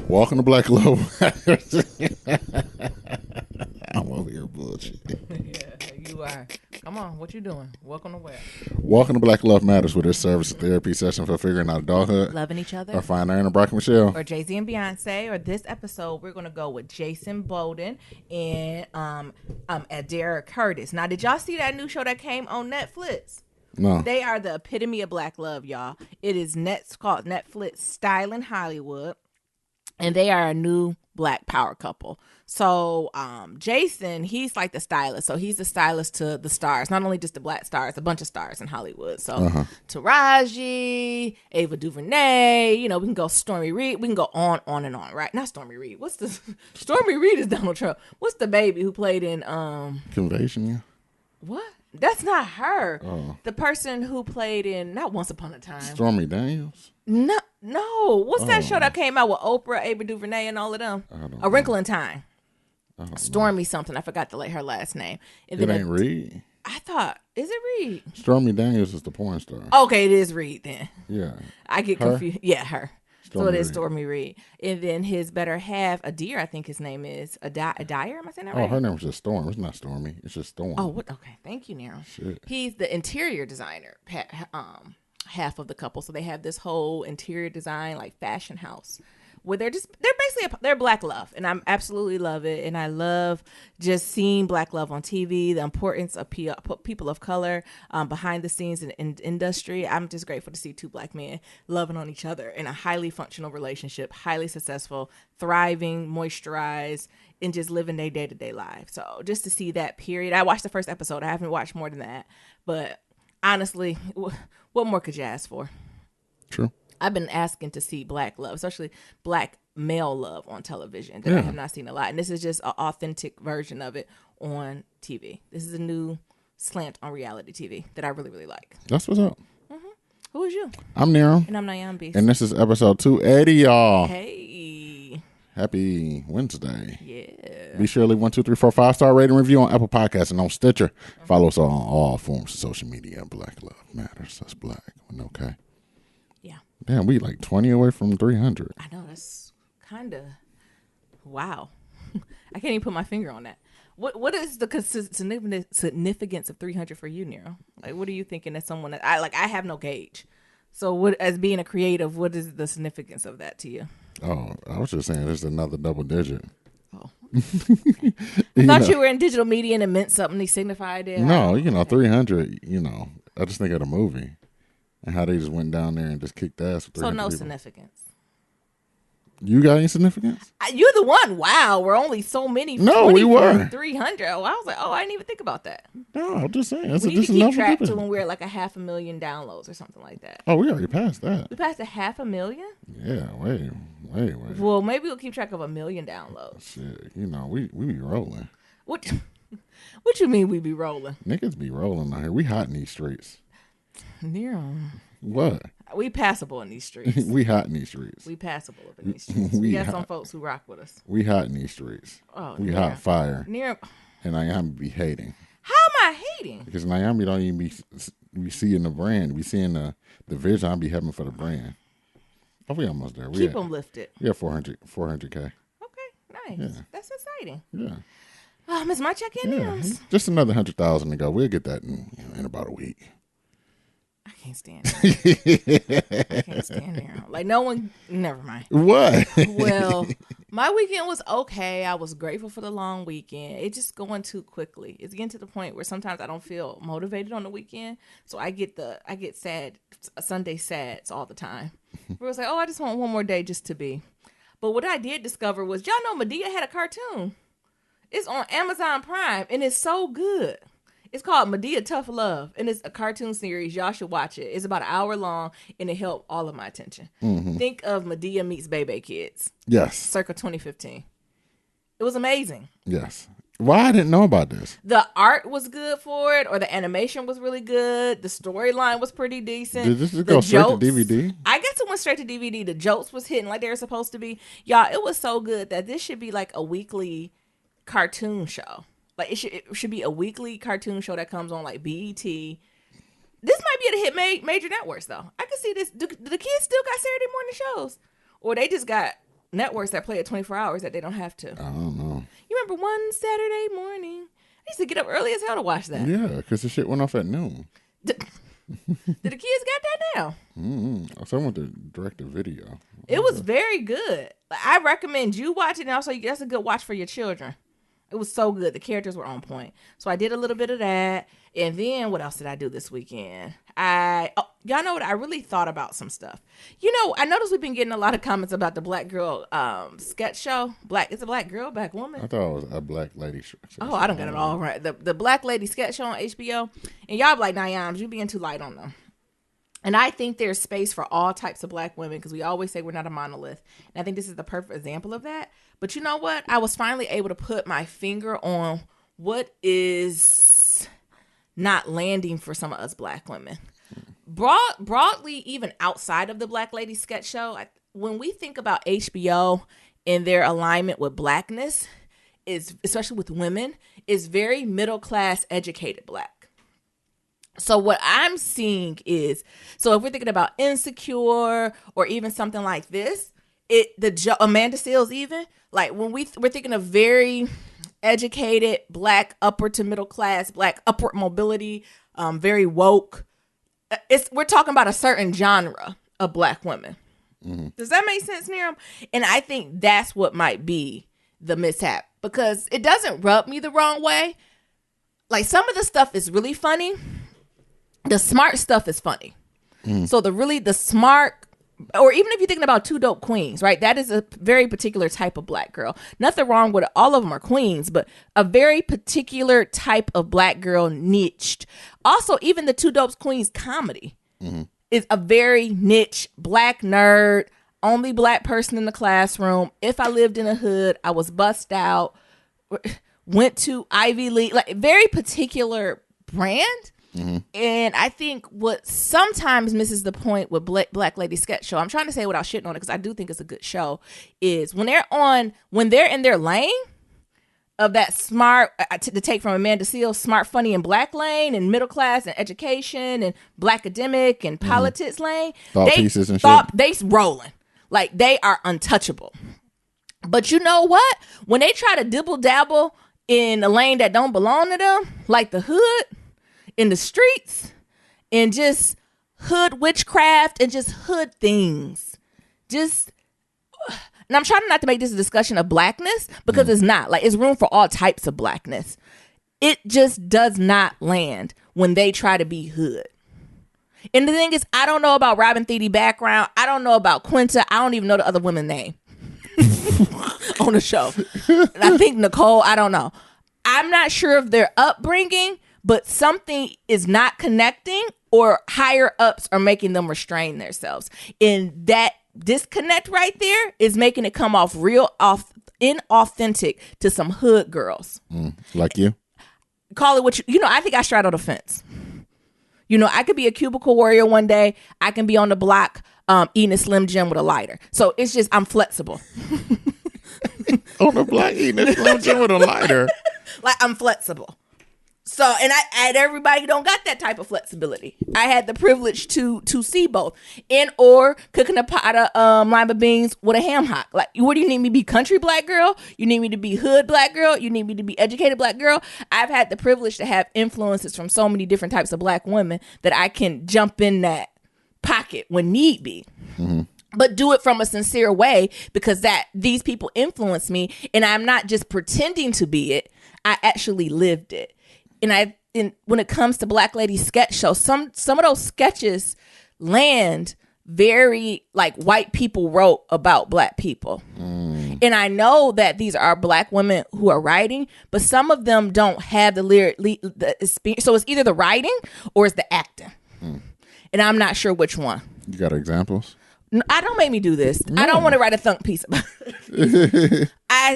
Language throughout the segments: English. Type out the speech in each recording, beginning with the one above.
Welcome to Black Love. I'm over here bullshit. Yeah, you are. Come on, what you doing? Welcome to where? Welcome to Black Love Matters, with this service a therapy session for figuring out adulthood, Loving each other, or find Aaron and Brock and Michelle, or Jay-Z and Beyonce. Or this episode, we're gonna go with Jason Bowden and Adair Curtis. Now, did y'all see that new show that came on Netflix? No. They are the epitome of black love, y'all. It is called Netflix Styling Hollywood, and they are a new black power couple. So Jason, he's like the stylist. So he's the stylist to the stars, not only just the black stars, a bunch of stars in Hollywood. So Taraji, Ava DuVernay, we can go Stormy Reed. We can go on and on, right? Not Stormy Reed. What's the Stormy Reed is Donald Trump. What's the baby who played in Convasion, yeah. What? That's not her. Oh. The person who played in not Once Upon a Time. Stormy Daniels? No. What's that show that came out with Oprah, Ava DuVernay, and all of them? A Wrinkle in Time. Stormy something. I forgot to let her last name. And it ain't Reed. I thought, is it Reed? Stormy Daniels is the porn star. Okay, it is Reed then. Yeah. I get confused. Yeah, her. Stormy So it is Reed. Stormy Reed. And then his better half, Adair, I think his name is. Adair, am I saying that right? Oh, her name was just Storm. It's not Stormy. It's just Storm. Oh, what? Okay, thank you, Nero. Shit. He's the interior designer, half of the couple. So they have this whole interior design, like fashion house, where they're basically they're black love, and I absolutely love it. And I love just seeing black love on TV, the importance of people of color behind the scenes in industry. I'm just grateful to see two black men loving on each other in a highly functional relationship, highly successful, thriving, moisturized, and just living their day-to-day life. So just to see that period. I watched the first episode. I haven't watched more than that, but honestly, what more could you ask for? True. I've been asking to see black love, especially black male love on television that I have not seen a lot. And this is just an authentic version of it on TV. This is a new slant on reality TV that I really, really like. That's what's up. Who is you? I'm Nero. And I'm Nyambi. And this is episode 280, y'all. Hey. Happy Wednesday. Yeah. Be sure to leave 1, 2, 3, 4, 5-star rating review on Apple Podcasts and on Stitcher. Follow us on all forms of social media. Black Love Matters. That's black. Okay. Yeah. Damn, we like 20 away from 300. I know, that's kind of, wow. I can't even put my finger on that. What is the significance of 300 for you, Nero? Like, what are you thinking as someone that I have no gauge. So what, as being a creative, what is the significance of that to you? Oh, I was just saying, this is another double digit. Oh. I thought you were in digital media and it meant something. They signified it. No, 300, I just think of the movie and how they just went down there and just kicked ass. With So no people. significance. You got any significance? You're the one. Wow, we're only so many. No, we were 300. Oh, I was like, I didn't even think about that. No, I'm just saying. We need to keep track to when we're at like 500,000 downloads or something like that. Oh, we already passed that. We passed 500,000. Yeah, wait. Well, maybe we'll keep track of 1 million downloads. Shit, we be rolling. What you mean we be rolling? Niggas be rolling out here. We hot in these streets. Nero. What? We passable in these streets. We hot in these streets. We passable up in these streets. We got some folks who rock with us. We hot in these streets. Oh, we hot fire. Nero. And Nyambi be hating. How am I hating? Because Nyambi don't even be seeing the brand. We seeing the vision I be having for the brand. Oh, we almost there. Keep them lifted. Yeah, 400K. Okay, nice. Yeah. That's exciting. Yeah. Is my check-in now? Just another 100,000 to go. We'll get that in about a week. I can't stand it. I can't stand there. Like, no one, never mind. What? Well, my weekend was okay. I was grateful for the long weekend. It's just going too quickly. It's getting to the point where sometimes I don't feel motivated on the weekend. So I get sad, Sunday sads all the time. Where it's like, I just want one more day just to be. But what I did discover was, y'all know Madea had a cartoon. It's on Amazon Prime, and it's so good. It's called Madea Tough Love, and it's a cartoon series. Y'all should watch it. It's about an hour long, and it held all of my attention. Mm-hmm. Think of Madea meets Bebe Kids. Yes. Circa 2015. It was amazing. Yes. Why I didn't know about this? The art was good for it, or the animation was really good. The storyline was pretty decent. Did this just go straight to DVD? I guess it went straight to DVD. The jokes was hitting like they were supposed to be. Y'all, it was so good that this should be like a weekly cartoon show. Like it should be a weekly cartoon show that comes on like BET, this might be able to hit major networks though. I can see this. Do the kids still got Saturday morning shows, or they just got networks that play at 24 hours that they don't have to? I don't know. You remember one Saturday morning? I used to get up early as hell to watch that. Yeah, because the shit went off at noon. Did the kids got that now? Mm-hmm. Someone to direct a video. It was very good. I recommend you watch it, and also that's a good watch for your children. It was so good. The characters were on point. So I did a little bit of that. And then what else did I do this weekend? Y'all know what? I really thought about some stuff. You know, I noticed we've been getting a lot of comments about the Black Girl sketch show. It's a Black Girl, Black Woman. I thought it was a Black Lady show. Oh, I don't got it all right. The Black Lady sketch show on HBO. And y'all be like, nah, yams, you being too light on them. And I think there's space for all types of Black women because we always say we're not a monolith. And I think this is the perfect example of that. But you know what? I was finally able to put my finger on what is not landing for some of us Black women. Broadly, even outside of the Black Lady sketch show, when we think about HBO and their alignment with Blackness, is especially with women, is very middle class, educated Black. So what I'm seeing is, so if we're thinking about Insecure or even something like this, Amanda Seales even, like when we're thinking of very educated Black, upper to middle class, Black, upward mobility, very woke, we're talking about a certain genre of Black women. Mm-hmm. Does that make sense, Niram? And I think that's what might be the mishap because it doesn't rub me the wrong way. Like some of the stuff is really funny. The smart stuff is funny. So the smart, or even if you're thinking about Two Dope Queens, right? That is a very particular type of Black girl. Nothing wrong with it. All of them are queens, but a very particular type of Black girl niched. Also, even the Two Dope Queens comedy is a very niche Black nerd, only Black person in the classroom. If I lived in a hood, I was bussed out, went to Ivy League, like very particular brand. Mm-hmm. And I think what sometimes misses the point with Black Lady sketch show, I'm trying to say it without shitting on it because I do think it's a good show, is when they're in their lane of that smart, to take from Amanda Seales, smart, funny, and Black lane, and middle class, and education, and Black academic, and politics lane, pieces and shit. They rolling. Like, they are untouchable. But you know what? When they try to dibble dabble in a lane that don't belong to them, like the hood, in the streets, and just hood witchcraft and just hood things. And I'm trying not to make this a discussion of Blackness because it's not. Like, it's room for all types of Blackness. It just does not land when they try to be hood. And the thing is, I don't know about Robin Thede background. I don't know about Quinta. I don't even know the other women's name on the show. And I think Nicole, I don't know. I'm not sure of their upbringing, but something is not connecting or higher ups are making them restrain themselves. And that disconnect right there is making it come off inauthentic to some hood girls. Like you? Call it what you know, I think I straddle the fence. You know, I could be a cubicle warrior one day. I can be on the block eating a Slim Jim with a lighter. So it's just, I'm flexible. On the block eating a Slim Jim with a lighter. Like, I'm flexible. So, and everybody don't got that type of flexibility. I had the privilege to see both, or cooking a pot of lima beans with a ham hock. Like, what do you need me to be, country Black girl? You need me to be hood Black girl? You need me to be educated Black girl? I've had the privilege to have influences from so many different types of Black women that I can jump in that pocket when need be. Mm-hmm. But do it from a sincere way because these people influence me, and I'm not just pretending to be it. I actually lived it. And when it comes to Black Lady sketch show, some of those sketches land very like white people wrote about Black people. And I know that these are Black women who are writing, but some of them don't have the experience. So it's either the writing or it's the acting. And I'm not sure which one. You got examples? Don't make me do this. No. I don't want to write a thunk piece about it.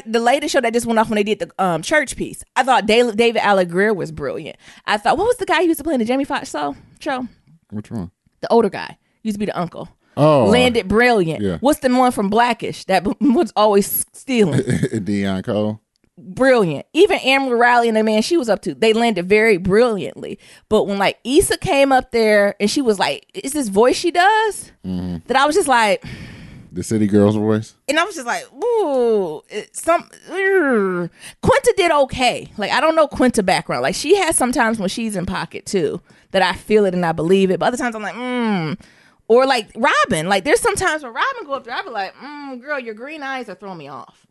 The latest show that just went off when they did the church piece, I thought David Allen Greer was brilliant. I thought, what was the guy who used to play in the Jamie Foxx show? Which one? The older guy. Used to be the uncle. Oh. Landed brilliant. Yeah. What's the one from Blackish that was always stealing? Deion Cole. brilliant. Even Amber Riley and the man she was up to, they landed very brilliantly. But when like Issa came up there and she was like, "Is this voice she does?" That I was just like, the city girl's voice. and I was just like, "Ooh, Quinta did okay." Like I don't know Quinta background. Like she has sometimes when she's in pocket too that I feel it and I believe it. But other times I'm like, Or like Robin. Like there's sometimes when Robin go up there, I be like, girl, your green eyes are throwing me off.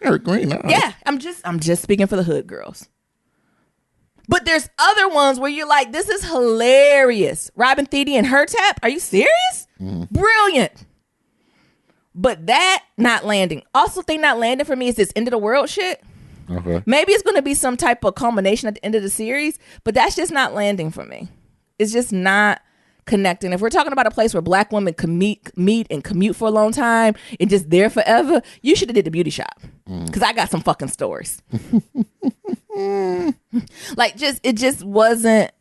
Her green eyes. Yeah, I'm just speaking for the hood girls. But there's other ones where you're like, this is hilarious. Robin Thede and Her Tap. Are you serious? Brilliant. But that not landing. Also, thing not landing for me is this end of the world shit. Okay. Maybe it's going to be some type of culmination at the end of the series, but that's just not landing for me. It's just not connecting. If we're talking about a place where black women can meet and commute for a long time and just there forever, you should have did the beauty shop. Because I got some fucking stories. Like it just wasn't.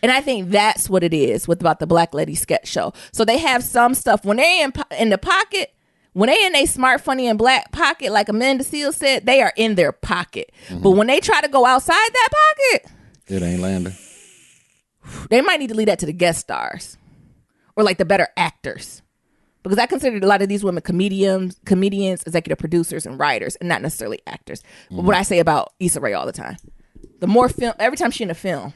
And I think that's what it is with about the Black Lady sketch show. So they have some stuff when they in the pocket, when they in a smart, funny, and black pocket, like Amanda Seales said, they are in their pocket. But when they try to go outside that pocket, it ain't landing. They might need to leave that to the guest stars or like the better actors. Because I considered a lot of these women comedians, executive producers, and writers, and not necessarily actors. But what I say about Issa Rae all the time. The more film, every time she in a film,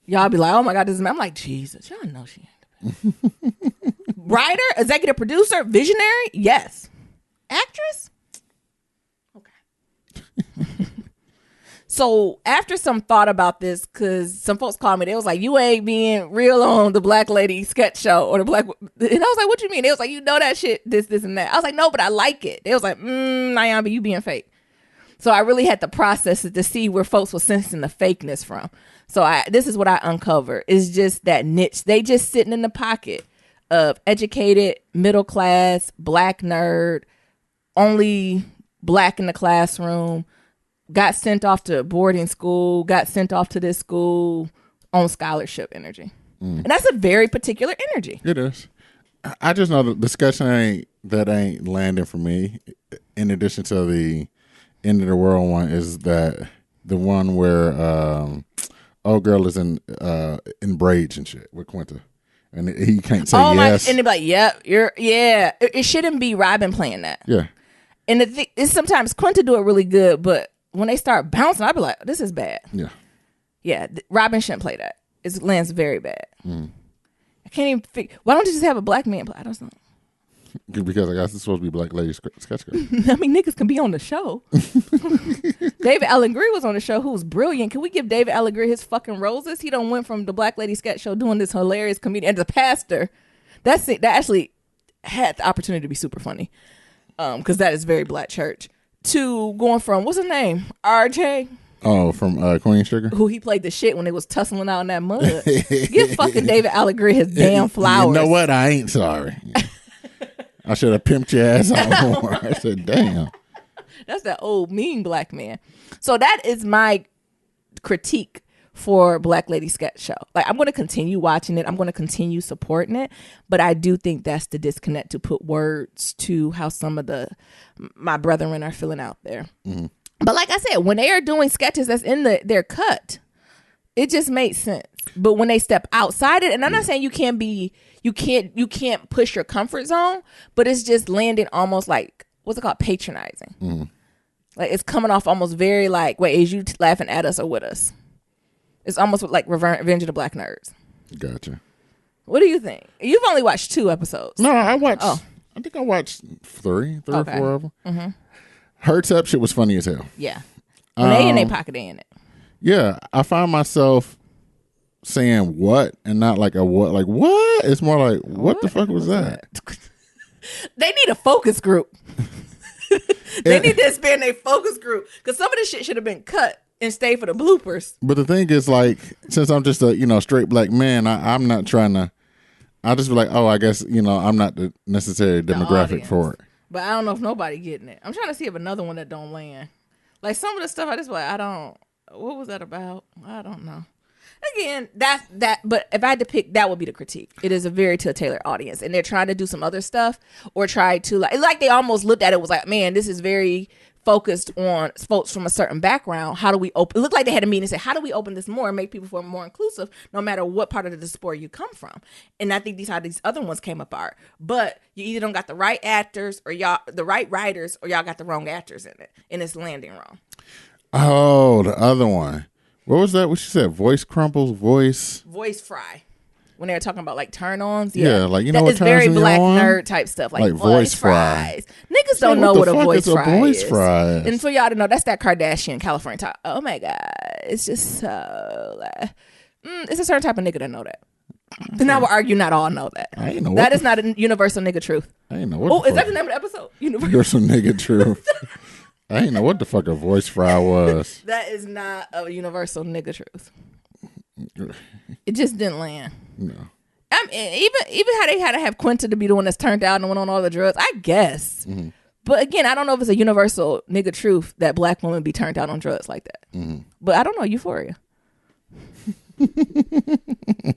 y'all be like, oh my God, this is, I'm like, Jesus, y'all know she ain't the best. Writer, executive producer, visionary, yes. Actress? Okay. So after some thought about this, because some folks called me, they was like, you ain't being real on the Black Lady sketch show or the Black, and I was like, what you mean? They was like, you know that shit, this, and that. I was like, no, but I like it. They was like, Nyamba, you being fake. So I really had to process it to see where folks were sensing the fakeness from. So this is what I uncovered. It's just that niche. They just sitting in the pocket of educated, middle class, black nerd, only black in the classroom, got sent off to boarding school, got sent off to this school on scholarship energy. And that's a very particular energy. It is. I just know the discussion ain't landing for me. In addition to the end of the world one, is that the one where old girl is in braids and shit with Quinta. And he can't say yes. And they're like, yep, yeah. It shouldn't be Robin playing that. Yeah. And the thing is sometimes Quinta do it really good, but when they start bouncing, I'll be like, this is bad. Yeah. Yeah, Robin shouldn't play that. It lands very bad. I can't even figure. Why don't you just have a black man play? I don't know. Because I guess it's supposed to be Black Lady sketch girl. I mean, niggas can be on the show. David Allen Greer was on the show, who was brilliant. Can we give David Allen Greer his fucking roses? He done went from the Black Lady sketch show doing this hilarious comedian and the pastor. That's it. That actually had the opportunity to be super funny. Because that is very black church. To going from, what's his name? RJ? Oh, from Queen Sugar? Who he played the shit when they was tussling out in that mud. Give fucking David Allen Greer his damn flowers. You know what? I ain't sorry. I should have pimped your ass out more. I said, damn. That's that old mean black man. So that is my critique for Black Lady Sketch Show. Like, I'm going to continue watching it. I'm going to continue supporting it. But I do think that's the disconnect, to put words to how some of my brethren are feeling out there. But like I said, when they are doing sketches that's in their cut, it just makes sense. But when they step outside it, and I'm not saying you can't push your comfort zone, but it's just landing almost like, what's it called? Patronizing. Like, it's coming off almost very like, wait, is you laughing at us or with us? It's almost like Revenge of the Black Nerds. Gotcha. What do you think? You've only watched 2 episodes. No, I watched. Oh. I think I watched three or 4 of them. Her Tap shit was funny as hell. Yeah. When they in their pocket, they in it. Yeah, I find myself saying what and not like a what. Like, what? It's more like, what the fuck was that? They need a focus group. They need to expand their focus group, because some of this shit should have been cut and stay for the bloopers. But the thing is, like, since I'm just a straight black man, I'm not trying to. I'll just be like, oh, I guess I'm not the necessary demographic for it. But I don't know if nobody getting it. I'm trying to see if another one that don't land. Like, some of the stuff I just like, what was that about? I don't know. Again, but if I had to pick, that would be the critique. It is a very tailored audience, and they're trying to do some other stuff, or try to like they almost looked at it, was like, man, this is very focused on folks from a certain background. How do we open? It looked like they had a meeting and said, how do we open this more and make people feel more inclusive, no matter what part of the diaspora you come from? And I think these other ones came apart. But you either don't got the right actors or the right writers, or y'all got the wrong actors in it, and it's landing wrong. Oh, the other one. What was that? What she said? Voice crumbles, voice fry. When they were talking about like turn-ons, yeah, like you know what it's very turns me black on? nerd type stuff, like voice fry. fries. Niggas don't know what a voice fry is. And for y'all to know, that's that Kardashian California talk. Oh my god, it's just so. It's a certain type of nigga that know that. And I will argue not all know that. I ain't know that is not a universal nigga truth. I ain't know what. Oh, is that the name of the episode? Universal nigga truth. I ain't know what the fuck a voice fry was. That is not a universal nigga truth. It just didn't land. No. I mean, even how they had to have Quinta to be the one that's turned out and went on all the drugs, I guess. Mm-hmm. But again, I don't know if it's a universal nigga truth that black women be turned out on drugs like that. Mm-hmm. But I don't know, Euphoria.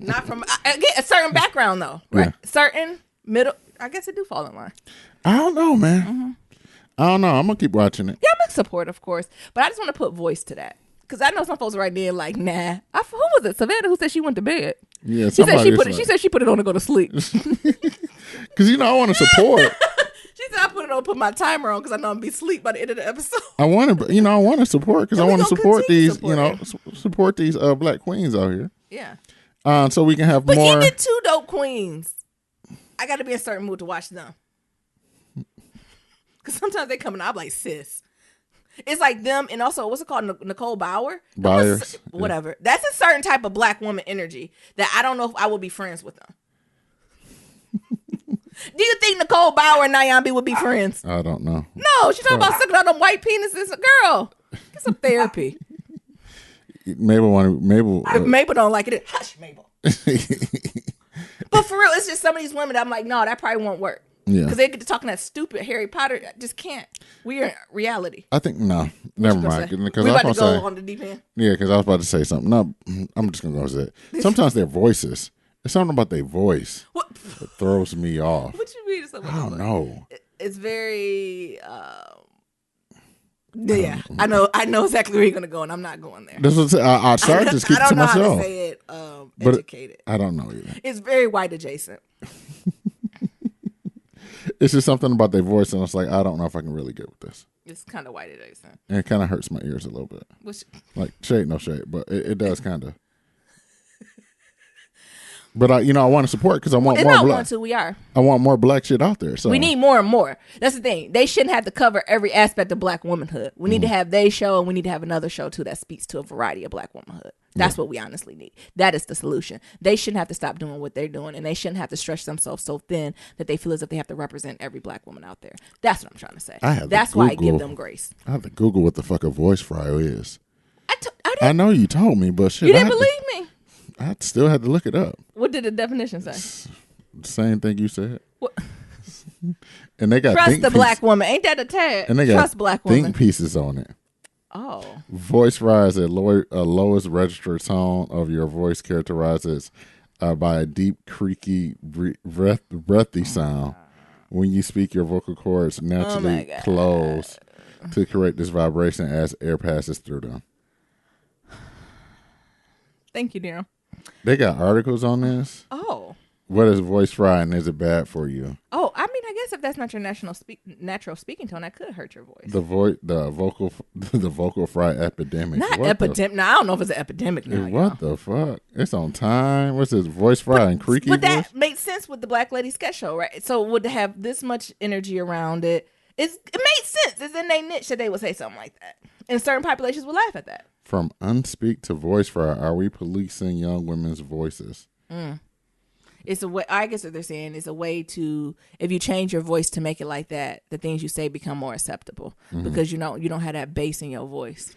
Not from again, a certain background though, right? Yeah. Certain middle. I guess it do fall in line. I don't know, man. Mm-hmm. I don't know. I'm gonna keep watching it. Yeah, I'm in support, of course, but I just want to put voice to that. Because I know some folks right there like, nah. Who was it? Savannah who said she went to bed. Yeah, she said she put it on to go to sleep. Because I want to support. She said I put it on, put my timer on because I know I'm gonna be asleep by the end of the episode. I want to support because I want to support these, support these black queens out here. Yeah. So we can have but more. But even two dope queens, I got to be in a certain mood to watch them. Because sometimes they come and I'm like, sis. It's like them, and also what's it called, Nicole Byers, whatever. Yeah. That's a certain type of black woman energy that I don't know if I would be friends with them. Do you think Nicole Bauer and Nyambi would be friends? I don't know. No, she's talking about sucking on them white penises. Girl, get some therapy. Mabel if Mabel don't like it, hush, Mabel. But for real, it's just some of these women that I'm like, no, that probably won't work. Yeah, because they get to talking that stupid Harry Potter. I just can't. We are in reality. I think no, never mind. Because we about to go on the deep end. Yeah, because I was about to say something. No, I'm just gonna go with it. Sometimes their voices. There's something about their voice that throws me off. What you mean? I don't know. It's very. Yeah, I know exactly where you're gonna go, and I'm not going there. This was I started to keep to myself. I don't know how to say it. Educated. I don't know either. It's very white adjacent. It's just something about their voice, and it's like I don't know if I can really get with this. It's kind of white adjacent, and it kind of hurts my ears a little bit. Like shade, no shade, but it does kind of. But I want to support because I want more black. I want more black shit out there. So we need more and more. That's the thing. They shouldn't have to cover every aspect of black womanhood. We need to have their show, and we need to have another show too that speaks to a variety of black womanhood. That's what we honestly need. That is the solution. They shouldn't have to stop doing what they're doing, and they shouldn't have to stretch themselves so thin that they feel as if they have to represent every black woman out there. That's what I'm trying to say. That's why I give them grace. I have to Google what the fuck a voice fryer is. I know you told me, but shit, you didn't believe me. I still had to look it up. What did the definition say? Same thing you said. What? And they got trust the black woman. Ain't that a tag? And they got trust black woman. Think pieces on it. Oh. Voice rise at lowest registered tone of your voice characterizes by a deep, creaky, breathy sound. When you speak, your vocal cords naturally close to correct this vibration as air passes through them. Thank you, Daryl. They got articles on this. Oh. What is voice fry and is it bad for you? Oh, I mean, I guess if that's not your natural speaking tone, that could hurt your voice. The vocal fry epidemic. Not epidemic. No, I don't know if it's an epidemic now. What the fuck? It's on time. What's this voice fry and creaky? But that makes sense with the Black Lady sketch show, right? So would have this much energy around it? It made sense. It's in their niche that they would say something like that, and certain populations would laugh at that. From unspeak to voice fry, are we policing young women's voices? It's a way. I guess what they're saying is a way to, if you change your voice to make it like that, the things you say become more acceptable because you don't have that bass in your voice.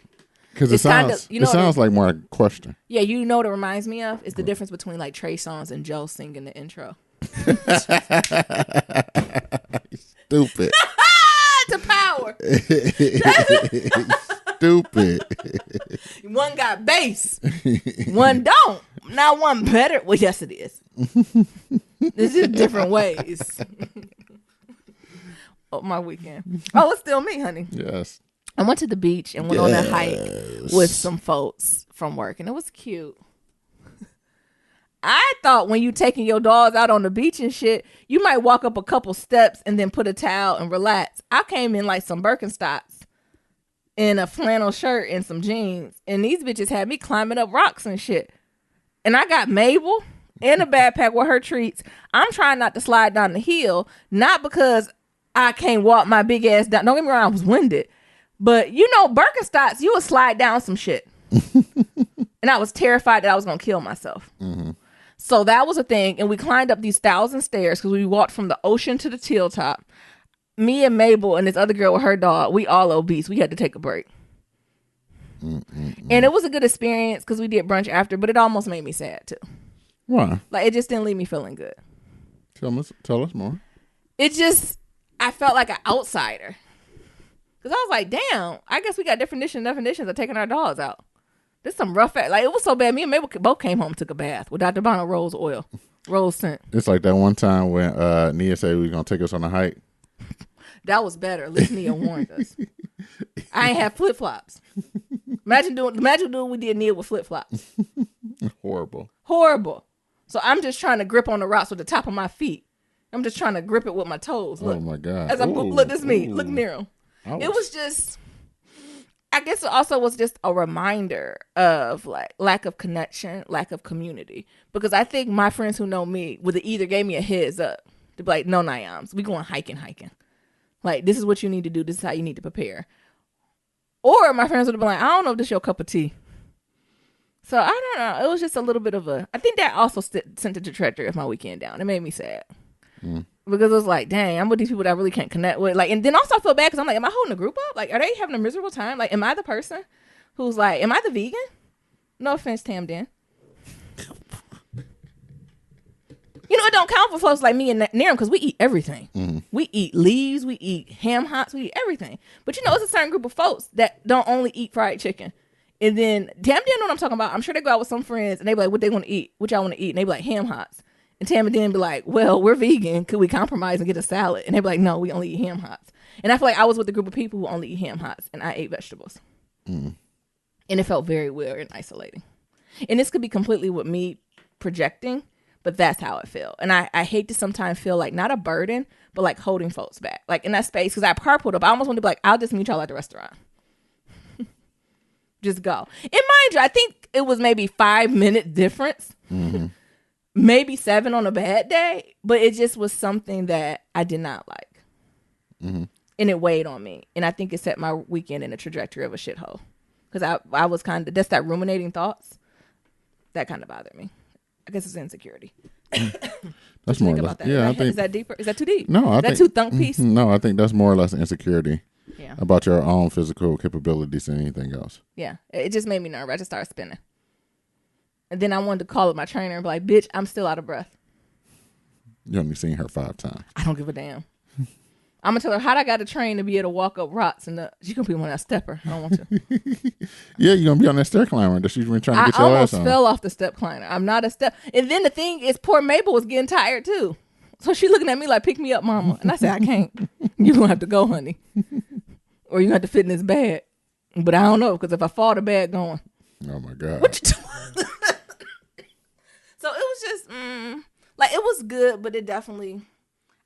Because it sounds like more a question. Yeah, you know what it reminds me of? It's the difference between like Trey Songz and Joe singing the intro. Stupid. To power. Stupid. One got bass. One don't. Now one better. Well, yes, it is. It's just different ways. Oh, my weekend. Oh, it's still me, honey. Yes. I went to the beach and went on a hike with some folks from work, and it was cute. I thought when you taking your dogs out on the beach and shit, you might walk up a couple steps and then put a towel and relax. I came in like some Birkenstocks in a flannel shirt and some jeans, and these bitches had me climbing up rocks and shit. And I got Mabel in a backpack with her treats. I'm trying not to slide down the hill, not because I can't walk my big ass down. Don't get me wrong, I was winded. But you know, Birkenstocks, you would slide down some shit. And I was terrified that I was going to kill myself. Mm-hmm. So that was a thing. And we climbed up these 1,000 stairs because we walked from the ocean to the teal top. Me and Mabel and this other girl with her dog, we all obese. We had to take a break. And it was a good experience because we did brunch after, but it almost made me sad too. Why? Like, it just didn't leave me feeling good. Tell us more. It just, I felt like an outsider. Because I was like, damn, I guess we got definitions of taking our dogs out. This some rough act. Like, it was so bad. Me and Mabel both came home and took a bath with Dr. Bono rose oil, rose scent. It's like that one time when Nia said we was going to take us on a hike. That was better. At least Nia warned us. I ain't have flip-flops. Imagine doing what we did Nia with flip-flops. Horrible. So I'm just trying to grip on the rocks with the top of my feet. I'm just trying to grip it with my toes. Look. Oh, my God. As look, this is me. Look near him. It was just, I guess it also was just a reminder of like lack of connection, lack of community. Because I think my friends who know me would have either gave me a heads up to be like, no, Nyams, we going hiking. Like, this is what you need to do. This is how you need to prepare. Or my friends would have been like, I don't know if this is your cup of tea. So I don't know. It was just a little bit of I think that also sent the trajectory of my weekend down. It made me sad. Because it was like, dang, I'm with these people that I really can't connect with. Like, and then also I feel bad because I'm like, am I holding a group up? Like, are they having a miserable time? Like, am I the person who's like, am I the vegan? No offense, Tam Dan. You know, it don't count for folks like me and Niram because we eat everything. Mm-hmm. We eat leaves, we eat ham hocks, we eat everything. But you know, it's a certain group of folks that don't only eat fried chicken. And then Tam Dan know what I'm talking about. I'm sure they go out with some friends and they be like, what they want to eat? What y'all want to eat? And they be like, ham hocks. And Tam and Dan be like, well, we're vegan. Could we compromise and get a salad? And they be like, no, we only eat ham hocks. And I feel like I was with a group of people who only eat ham hocks and I ate vegetables. And it felt very weird and isolating. And this could be completely with me projecting, but that's how it felt. And I hate to sometimes feel like not a burden, but like holding folks back. Like in that space, because I carpooled up. I almost wanted to be like, I'll just meet y'all at the restaurant. Just go. And mind you, I think it was maybe 5-minute difference. Mm-hmm. Maybe 7 on a bad day. But it just was something that I did not like. Mm-hmm. And it weighed on me. And I think it set my weekend in a trajectory of a shithole. Because I was kind of, that's that ruminating thoughts. That kind of bothered me. I guess it's insecurity. That's more or less. About that? Yeah, I think, is that deeper? Is that too deep? No, I think. Is that too thunk piece? No, I think that's more or less insecurity. Yeah. About your own physical capabilities than anything else. Yeah. It just made me nervous. I just started spinning. And then I wanted to call up my trainer and be like, bitch, I'm still out of breath. You only seen her 5 times. I don't give a damn. I'm going to tell her how I got to train to be able to walk up rocks. And she's going to be on that stepper. I don't want to. Yeah, you're going to be on that stair climber that she's been trying to get your ass on. I almost fell off the step climber. I'm not a step. And then the thing is, poor Mabel was getting tired too. So she looking at me like, pick me up, mama. And I said, I can't. You're going to have to go, honey. Or you have to fit in this bag. But I don't know, because if I fall, the bag going. Oh, my God. What you doing? So it was just, like, it was good, but it definitely,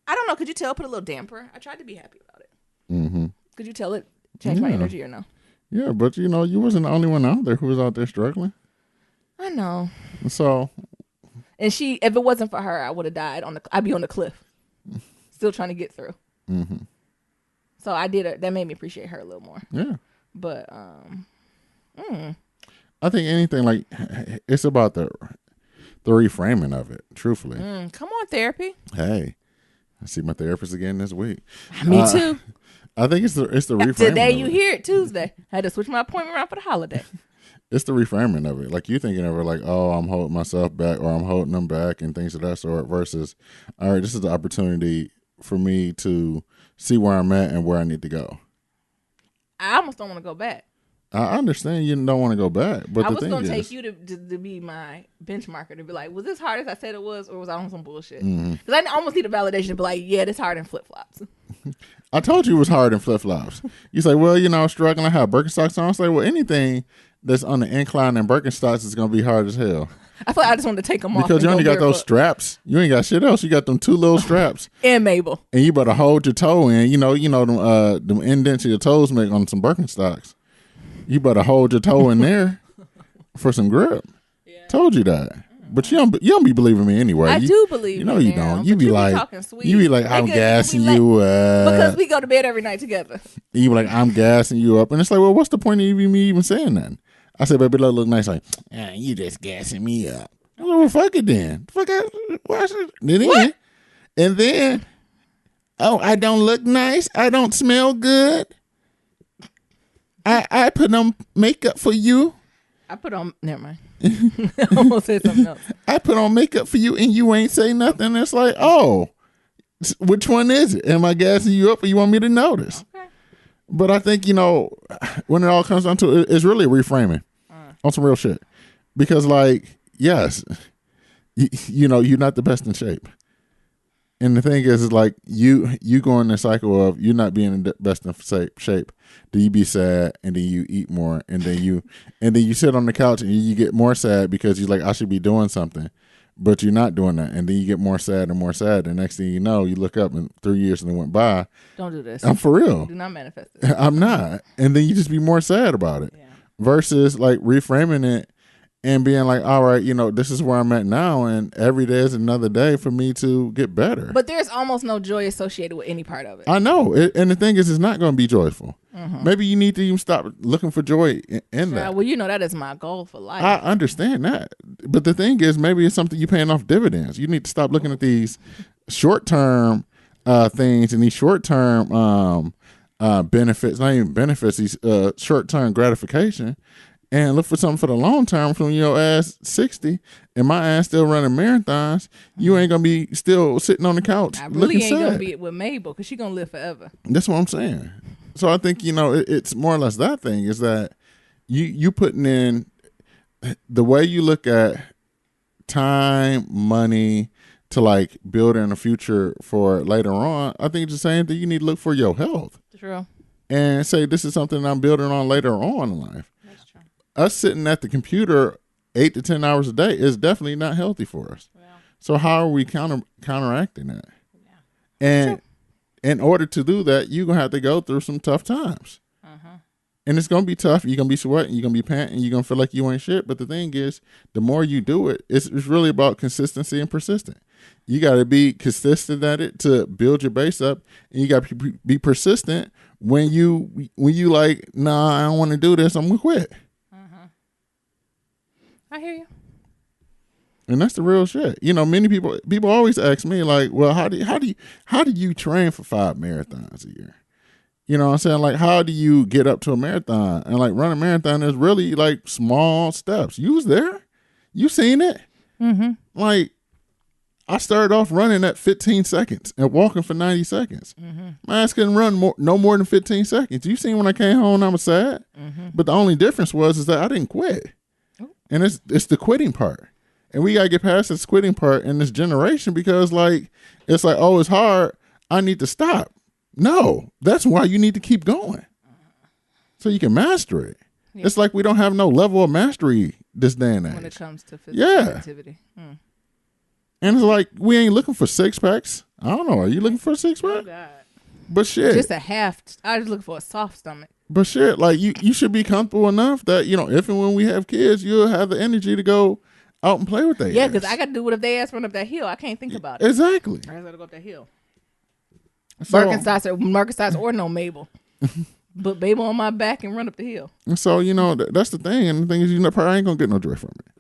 I don't know. Could you tell, put a little damper? I tried to be happy about it. Mm-hmm. Could you tell it changed my energy or no? Yeah, but, you know, you wasn't the only one out there who was out there struggling. I know. So. And if it wasn't for her, I would have died I'd be on the cliff. Still trying to get through. Mm-hmm. So that made me appreciate her a little more. Yeah. But, I think anything like, it's about the reframing of it, truthfully. Come on, therapy. Hey, I see my therapist again this week. Me too. I think it's the reframing. Today you hear it Tuesday. I had to switch my appointment around for the holiday. It's the reframing of it. Like you thinking of it like, oh, I'm holding myself back or I'm holding them back and things of that sort versus, all right, this is the opportunity for me to see where I'm at and where I need to go. I almost don't want to go back. I understand you don't want to go back, but I the was thing going to is, take you to be my benchmarker to be like, was this hard as I said it was, or was I on some bullshit? Because I almost need a validation to be like, yeah, this hard in flip flops. I told you it was hard in flip flops. You say, well, I was struggling. I have Birkenstocks on. I say, well, anything that's on the incline in Birkenstocks is gonna be hard as hell. I feel like I just want to take them off Because you only got those straps. You ain't got shit else. You got them 2 little straps. And Mabel. And you better hold your toe in. Them indents your toes make on some Birkenstocks. You better hold your toe in there for some grip. Yeah. Told you that. But you don't be believing me anyway. I do believe you. You don't. You be like, talking sweet. You be like, I'm gassing you up. Because we go to bed every night together. You be like, I'm gassing you up. And it's like, well, what's the point of me even saying that? I said, baby, look nice. Like, you just gassing me up. I said, well, fuck it then. What? And then, I don't look nice. I don't smell good. I put on makeup for you. Never mind. I almost said something else. I put on makeup for you and you ain't say nothing. It's like, oh, which one is it? Am I gassing you up or you want me to notice? Okay. But I think, when it all comes down to it, it's really reframing on some real shit. Because, like, yes, you're not the best in shape. And the thing is like, you go in the cycle of you not being in the best in shape. Then you be sad, and then you eat more, and then you sit on the couch and you get more sad because you're like, I should be doing something, but you're not doing that, and then you get more sad and more sad. And next thing you know, you look up and 3 years and it went by. Don't do this. I'm for real. Do not manifest it. I'm not, and then you just be more sad about it. Yeah. Versus like reframing it and being like, all right, this is where I'm at now, and every day is another day for me to get better. But there's almost no joy associated with any part of it. I know. And the thing is, it's not going to be joyful. Mm-hmm. Maybe you need to even stop looking for joy in that. Well, that is my goal for life. I understand that. But the thing is, maybe it's something you're paying off dividends. You need to stop looking at these short-term things and these short-term benefits, not even benefits, these short-term gratification, and look for something for the long term. From your ass 60 and my ass still running marathons, you ain't gonna be still sitting on the couch. I really ain't gonna be with Mabel because she gonna live forever. That's what I'm saying. So I think it's more or less that thing is that you putting in the way you look at time, money to like building a future for later on. I think it's the same thing. You need to look for your health. True. And say this is something I'm building on later on in life. Us sitting at the computer 8 to 10 hours a day is definitely not healthy for us. Yeah. So how are we counteracting that? Yeah. And in order to do that, you're going to have to go through some tough times. Uh-huh. And it's going to be tough. You're going to be sweating. You're going to be panting. You're going to feel like you ain't shit. But the thing is, the more you do it, it's really about consistency and persistent. You got to be consistent at it to build your base up. And you got to be persistent when you like, nah, I don't want to do this. I'm going to quit. I hear you. And that's the real shit. Many people always ask me like, well, how do you train for 5 marathons a year? You know what I'm saying? Like, how do you get up to a marathon? And like run a marathon is really like small steps. You was there. You seen it. Mm-hmm. Like, I started off running at 15 seconds and walking for 90 seconds. Mm-hmm. My ass couldn't run no more than 15 seconds. You seen when I came home, I was sad. Mm-hmm. But the only difference is that I didn't quit. And it's the quitting part. And we got to get past this quitting part in this generation because, like, it's like, oh, it's hard. I need to stop. No, that's why you need to keep going so you can master it. Yeah. It's like we don't have no level of mastery this day and age. When it comes to physical activity. Hmm. And it's like, we ain't looking for 6-packs. I don't know. Are you looking for a 6-pack? Oh, God. But shit. Just a half. I was looking for a soft stomach. But shit, like you should be comfortable enough that, if and when we have kids, you'll have the energy to go out and play with their Yeah, because I got to do what if they ass run up that hill. I can't think about it. Exactly. I got to go up that hill. So, Birkenstocks or no Mabel. Put Mabel on my back and run up the hill. And so, that's the thing. And the thing is, probably ain't going to get no joy from it.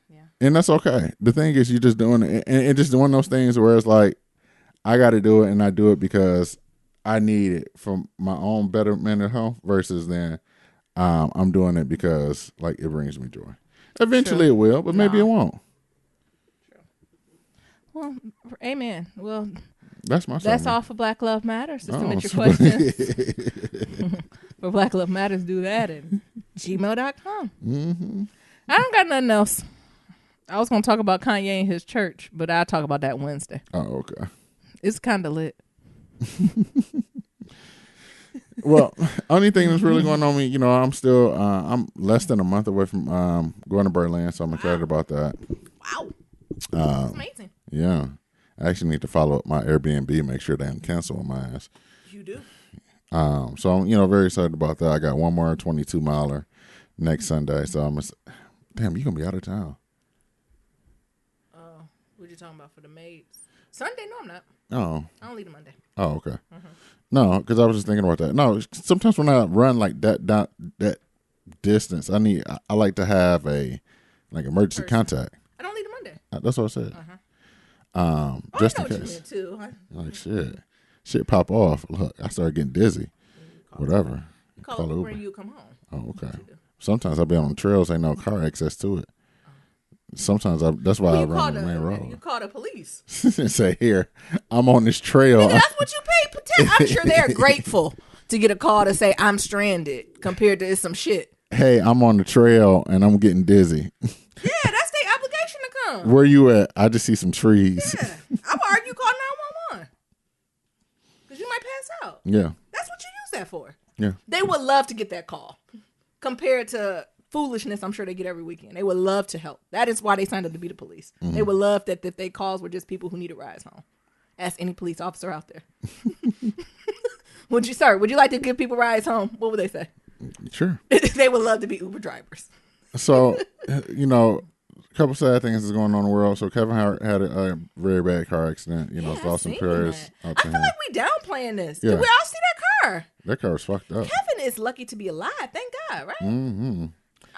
Yeah. And that's okay. The thing is, you're just doing it. And just doing those things where it's like, I got to do it and I do it because I need it for my own better mental health versus then I'm doing it because like it brings me joy. Eventually True. It will, but maybe it won't. True. Well, amen. Well, that's my that's all for Black Love Matters. To submit your questions for Black Love Matters, do that at gmail.com. Mm-hmm. I don't got nothing else. I was going to talk about Kanye and his church, but I'll talk about that Wednesday. Oh, okay. It's kind of lit. Well, only thing that's really going on me, I'm still I'm less than a month away from going to Berlin, so I'm excited Wow. about that. Wow. That's Um, amazing. yeah, I actually need to follow up my Airbnb, make sure they don't cancel on my ass. You do. So I'm very excited about that. I got one more 22 miler next Sunday, so damn, you gonna be out of town. Oh, what you talking about for the maids? Sunday? No, I'm not. Oh, I don't leave Monday. oh, okay. No, because I was just thinking about that. No, sometimes when I run like that distance, I like to have a like emergency Person. contact. I don't leave Monday. That's what I said. Oh, Just I in know what you case. meant too. Like shit pop off. Look, I started getting dizzy. Whatever. You call Call Uber Uber. and you come home. Oh, That's okay. what you do. Sometimes I'll be on trails, ain't no car access to it. Sometimes that's why Well, I you run call on the main you road. call the police. And say, here, I'm on this trail. Nigga, that's what you pay. I'm sure they're grateful to get a call to say I'm stranded compared to it's some shit. Hey, I'm on the trail and I'm getting dizzy. Yeah, that's their obligation to come. Where you at? I just see some trees. Yeah, I would argue call 911 because you might pass out. Yeah. That's what you use that for. Yeah. They would love to get that call compared to foolishness I'm sure they get every weekend. They would love to help. That is why they signed up to be the police. They would love that their calls were just people who need a ride home. Ask any police officer out there. Would you like to give people rides home? What would they say? Sure. They would love to be Uber drivers. So, a couple sad things is going on in the world. So Kevin Hart had a very bad car accident. Lost some prayers out I to feel him. like we downplaying this. Yeah. Did we all see that car? That car was fucked up. Kevin is lucky to be alive. Thank God, right? Mm-hmm.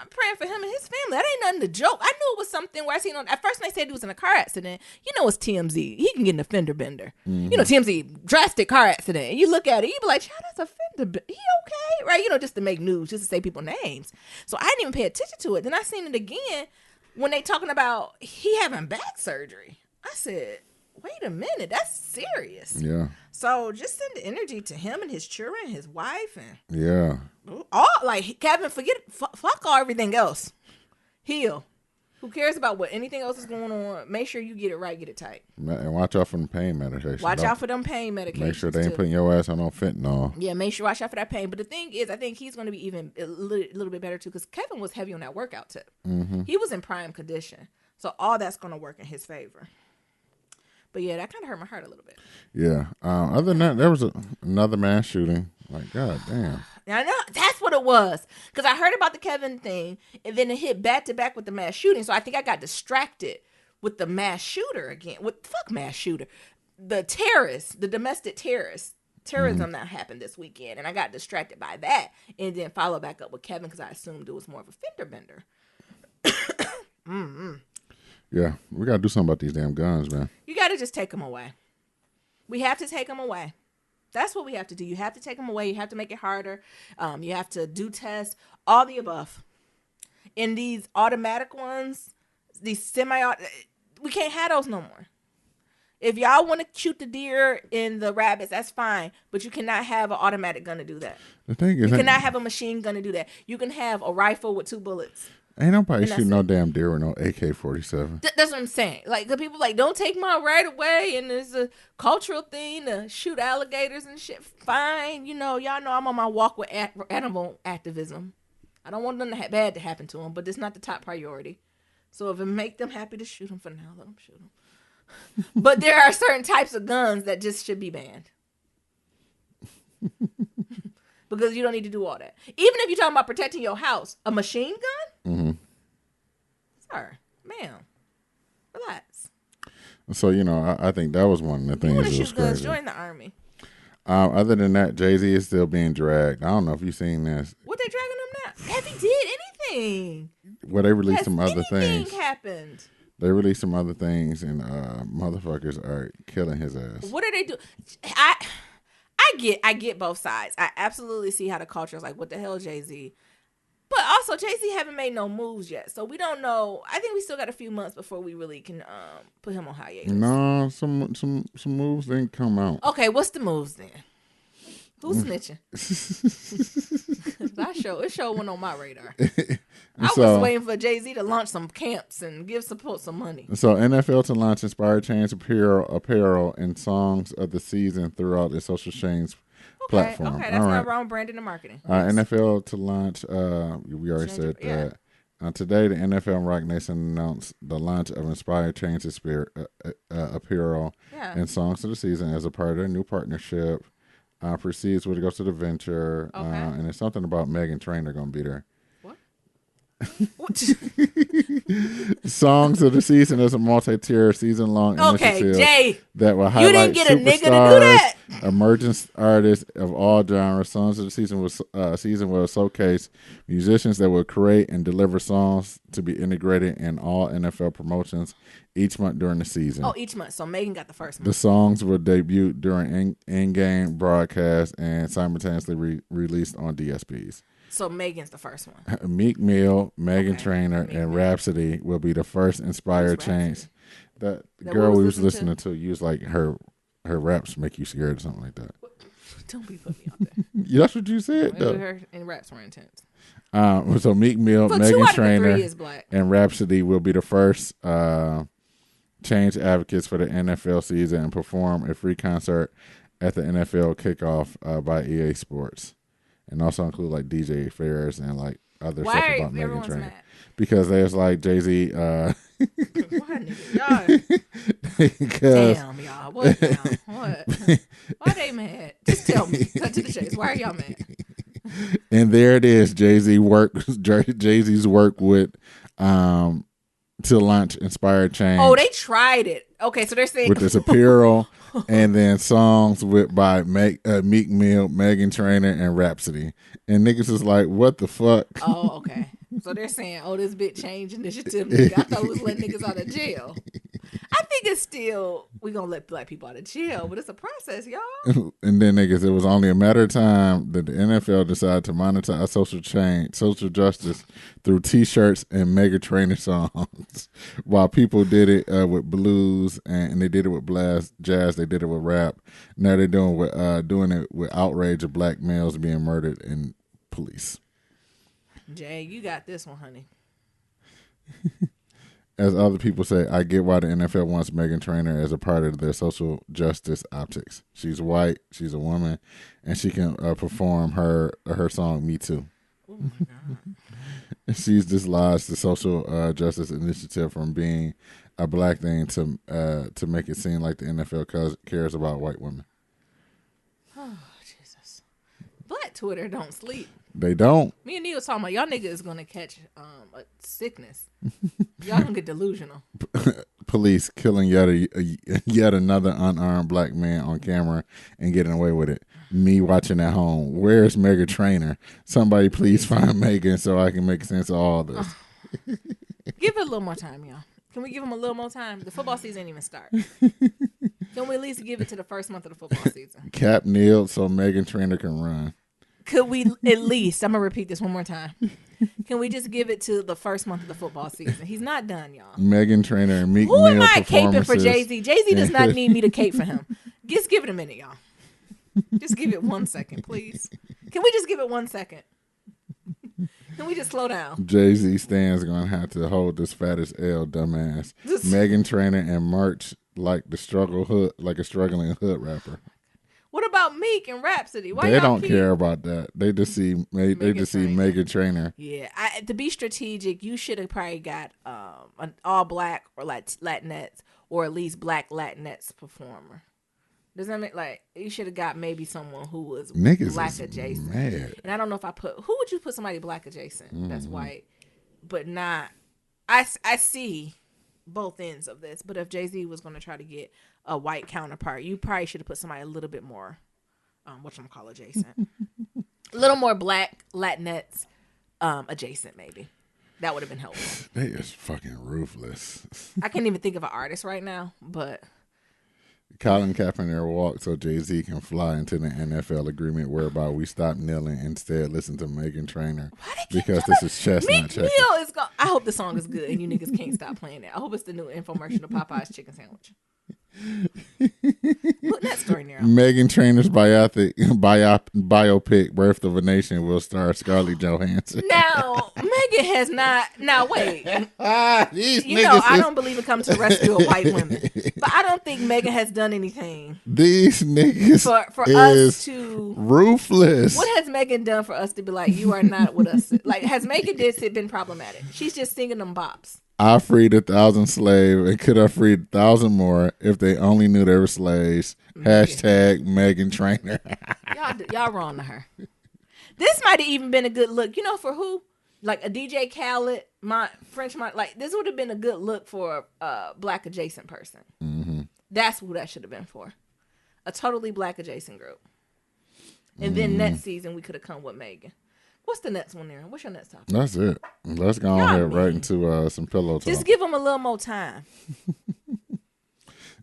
I'm praying for him and his family. That ain't nothing to joke. I knew it was something where I seen at first when they said he was in a car accident. It's TMZ. He can get in a fender bender. TMZ, drastic car accident. And you look at it, you be like, child, that's a fender bender. He okay? Right? Just to make news, just to say people names. So I didn't even pay attention to it. Then I seen it again when they talking about he having back surgery. I said, wait a minute, that's serious. Yeah. So just send the energy to him and his children, his wife, and Yeah. all Kevin. Fuck all everything else. Heal. Who cares about what anything else is going on? Make sure you get it right, get it tight. And watch out for the pain medication. Watch out for them pain medications. Make sure they ain't too. putting your ass on no fentanyl. Yeah, make sure watch out for that pain. But the thing is, I think he's going to be even a little bit better too, because Kevin was heavy on that workout tip. Mm-hmm. He was in prime condition, so all that's going to work in his favor. But yeah, that kind of hurt my heart a little bit. Yeah. Other than that, there was another mass shooting. Like, god damn. I know that's what it was, because I heard about the Kevin thing, and then it hit back to back with the mass shooting. So I think I got distracted with the mass shooter again. Fuck mass shooter, the terrorist, the domestic terrorism that happened this weekend, and I got distracted by that, and then follow back up with Kevin because I assumed it was more of a fender bender. Yeah, we gotta do something about these damn guns, man. You got to just take them away. We have to take them away. That's what we have to do. You have to take them away. You have to make it harder. You have to do tests, all the above. In these automatic ones, these we can't have those no more. If y'all want to shoot the deer and the rabbits, that's fine. But you cannot have an automatic gun to do that. The thing is, you cannot have a machine gun to do that. You can have a rifle with 2 bullets. Ain't nobody shooting no damn deer with no AK-47. That's what I'm saying. Like, the people don't take my right away, and it's a cultural thing to shoot alligators and shit. Fine. Y'all know I'm on my walk with animal activism. I don't want nothing bad to happen to them, but it's not the top priority. So if it make them happy to shoot them for now, let them shoot them. But there are certain types of guns that just should be banned. Because you don't need to do all that. Even if you're talking about protecting your house, a machine gun? Mm-hmm. Sir, ma'am, relax. So, I think that was one of the things You want that to was shoot guns, crazy. join the army. Other than that, Jay-Z is still being dragged. I don't know if you've seen this. What they dragging him now? Have he did anything? Well, they released some other anything things. happened? They released some other things, and motherfuckers are killing his ass. What are they do? I get both sides. I absolutely see how the culture is like, what the hell, Jay-Z? But also, Jay-Z haven't made no moves yet, so we don't know. I think we still got a few months before we really can put him on hiatus. No, some moves didn't come out. Okay, what's the moves then? Who's snitching? It show went on my radar. And I was so, waiting for Jay-Z to launch some camps and give support some money. so NFL to launch inspired change apparel and songs of the season throughout its social change Okay, platform. okay, All that's right. not wrong branding and marketing. Yes. NFL to launch. We already said Yeah. that. Today, the NFL and Rock Nation announced the launch of Inspired Change apparel Yeah. and songs of the season as a part of their new partnership. Proceeds with it goes to the venture, Okay. and it's something about Megan Trainor going to be there. What? Songs of the season is a multi-tier season-long Okay, initiative Jay. that will You highlight didn't get a nigga to do superstars, that. emerging artists of all genres. Songs of the season will showcase musicians that will create and deliver songs to be integrated in all NFL promotions each month during the season. Oh, each month. So Megan got the first The month. songs will debut during in-game broadcast and simultaneously released on DSPs. So Megan's the first one. Meek Mill, Megan Okay. Trainor, Meek and Mill. Rhapsody will be the first inspired Who's change. The That girl we we was was listening listening to used like her raps make you scared or something like that. Don't be putting me out there. That's what you said Maybe though. her and raps were intense. So Meek Mill, But 2 Megan out of the Trainor, 3 is black. and Rhapsody will be the first change advocates for the NFL season and perform a free concert at the NFL kickoff by EA Sports, and also include like DJ affairs and like other Why stuff are about Megan everyone's Trainor. mad? Because there's like Jay-Z. Why, nigga? Y'all. Because Damn, y'all. What now? What? Why they mad? Just tell me. Cut to the chase. Why are y'all mad? and there it is, Jay-Z's work with to launch Inspired Change. Oh, they tried it. Okay, so they're saying with this apparel and then songs by Meek Mill, Megan Trainor, and Rhapsody. And niggas is like, what the fuck? Oh, okay. So they're saying, oh, this bit change initiative. Nigga. I thought it was letting niggas out of jail. I think it's still, we going to let black people out of jail, but it's a process, y'all. And then niggas, it was only a matter of time that the NFL decided to monetize social justice through T-shirts and Mega Trainer songs. While people did it with blues and they did it with blast jazz, they did it with rap. Now they're doing it with outrage of black males being murdered in police. Jay, you got this one, honey. As other people say, I get why the NFL wants Megan Trainor as a part of their social justice optics. She's white, she's a woman, and she can perform her song "Me Too." Oh my God. She's dislodged the social justice initiative from being a black thing to make it seem like the NFL cares about white women. Oh, Jesus. Black Twitter don't sleep. They don't. Me and Neil was talking about y'all niggas is gonna catch a sickness. Y'all gonna get delusional. Police killing yet another unarmed black man on camera and getting away with it. Me watching at home. Where's Megan Trainor? Somebody please find Megan so I can make sense of all this. Give it a little more time, y'all. Can we give them a little more time? The football season ain't even start. Can we at least give it to the first month of the football season? Cap kneeled so Megan Trainor can run. Could we at least, I'm going to repeat this one more time. Can we just give it to the first month of the football season? He's not done, y'all. Megan Trainor and Meek Who Mill am I caping for performances. Jay-Z? Jay-Z does not need me to cape for him. Just give it a minute, y'all. Just give it 1 second, please. Can we just give it 1 second? Can we just slow down? Jay-Z stands gonna have to hold this fattest L, dumbass. Megan Trainor and merch like a struggling hood rapper. What about Meek and Rhapsody? Why They y'all don't keep... care about that. They just see Megan Trainor. Yeah, to be strategic, you should have probably got an all black or Latinx or at least black Latinx performer. Does that mean like you should have got maybe someone who was Niggas black is adjacent? mad. And I don't know if who would you put somebody black adjacent that's white, but not. I see both ends of this, but if Jay-Z was going to try to get a white counterpart, you probably should have put somebody a little bit more, whatchamacallit adjacent, a little more black Latinx adjacent maybe. That would have been helpful. They is fucking ruthless. I can't even think of an artist right now, but Colin Kaepernick walked so Jay-Z can fly into the NFL agreement whereby we stop kneeling and instead listen to Megan Trainor because this is chestnut Meek checker. Mill is I hope the song is good and you niggas can't stop playing it. I hope it's the new infomercial to Popeye's chicken sandwich. Put that story in there. Nero. Megan Trainor's biopic, Birth of a Nation, will star Scarlett Johansson. Now, Megan has not. Now, wait. These You know, niggas I is- don't believe in come to the rescue of white women, but I don't think Megan has done anything These niggas for us is to. ruthless. What has Megan done for us to be like, you are not with us? Like, has Megan been problematic? She's just singing them bops. I freed 1,000 slaves and could have freed 1,000 more if they only knew they were slaves. Hashtag Megan Trainor. Y'all wrong to her. This might have even been a good look. You know, for who? Like a DJ Khaled, like this would have been a good look for a black adjacent person. Mm-hmm. That's who that should have been for. A totally black adjacent group. And then next season we could have come with Megan. What's the next one there? What's your next topic? That's it. Let's go ahead right into some pillow talk. Just give them a little more time.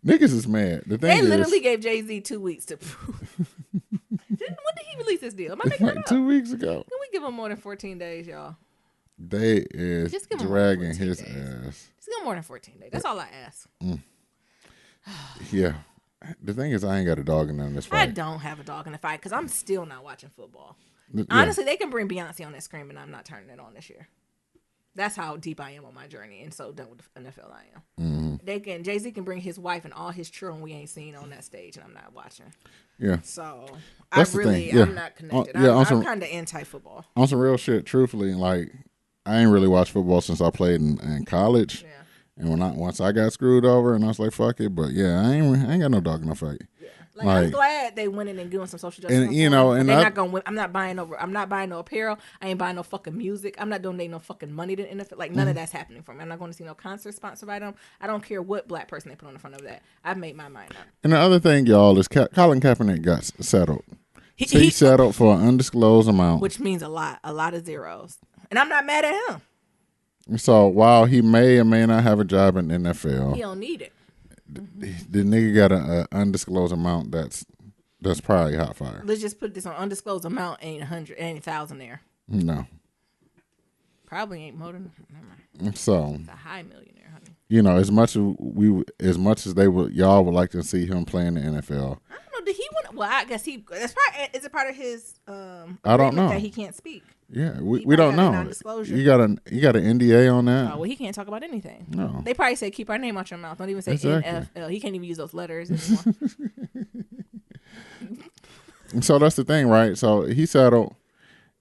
Niggas is mad. The thing They is, literally gave Jay-Z 2 weeks to prove. When did he release this deal? Am I making that like up? 2 weeks ago. Can we give him more than 14 days, y'all? They is Just give him more than dragging 14 his days. ass. Just give him more than 14 days. That's all I ask. Yeah. The thing is, I ain't got a dog in this I fight. don't have a dog in the fight because I'm still not watching football. Yeah. Honestly, they can bring Beyonce on that screen, and I'm not turning it on this year. That's how deep I am on my journey, and so done with the NFL I am. Mm-hmm. Jay-Z can bring his wife and all his children we ain't seen on that stage, and I'm not watching. Yeah. So That's the thing, yeah. I'm not connected. Yeah, I'm kind of anti-football. On some real shit, truthfully, like, I ain't really watched football since I played in college. Yeah. And once I got screwed over, and I was like, "Fuck it," but yeah, I ain't got no dog in the fight. Yeah. Like, I'm glad they winning and doing some social justice. And you know, and they're not gonna win. I'm not buying no apparel. I ain't buying no fucking music. I'm not donating no fucking money to the NFL. Like none of that's happening for me. I'm not going to see no concert sponsored by them. I don't care what black person they put on the front of that. I've made my mind up. And the other thing, y'all, is Colin Kaepernick got settled. He settled for an undisclosed amount, which means a lot of zeros. And I'm not mad at him. So while he may or may not have a job in the NFL, He don't need it. the nigga got an undisclosed amount that's probably hot fire. Let's just put this on undisclosed amount. Ain't 100, ain't 1,000 there. No. Probably ain't more than. Never mind. So It's a high millionaire, honey. you know, as much as y'all would like to see him play in the NFL. I don't know. Did he want? Well, I guess that's part. Is it part of his? I don't know. That he can't speak. Yeah, He we probably don't got a know. non-disclosure. You got an NDA on that? Oh well, he can't talk about anything. No. They probably say keep our name out your mouth. Don't even say Exactly. NFL. He can't even use those letters anymore. So that's the thing, right? So he settled.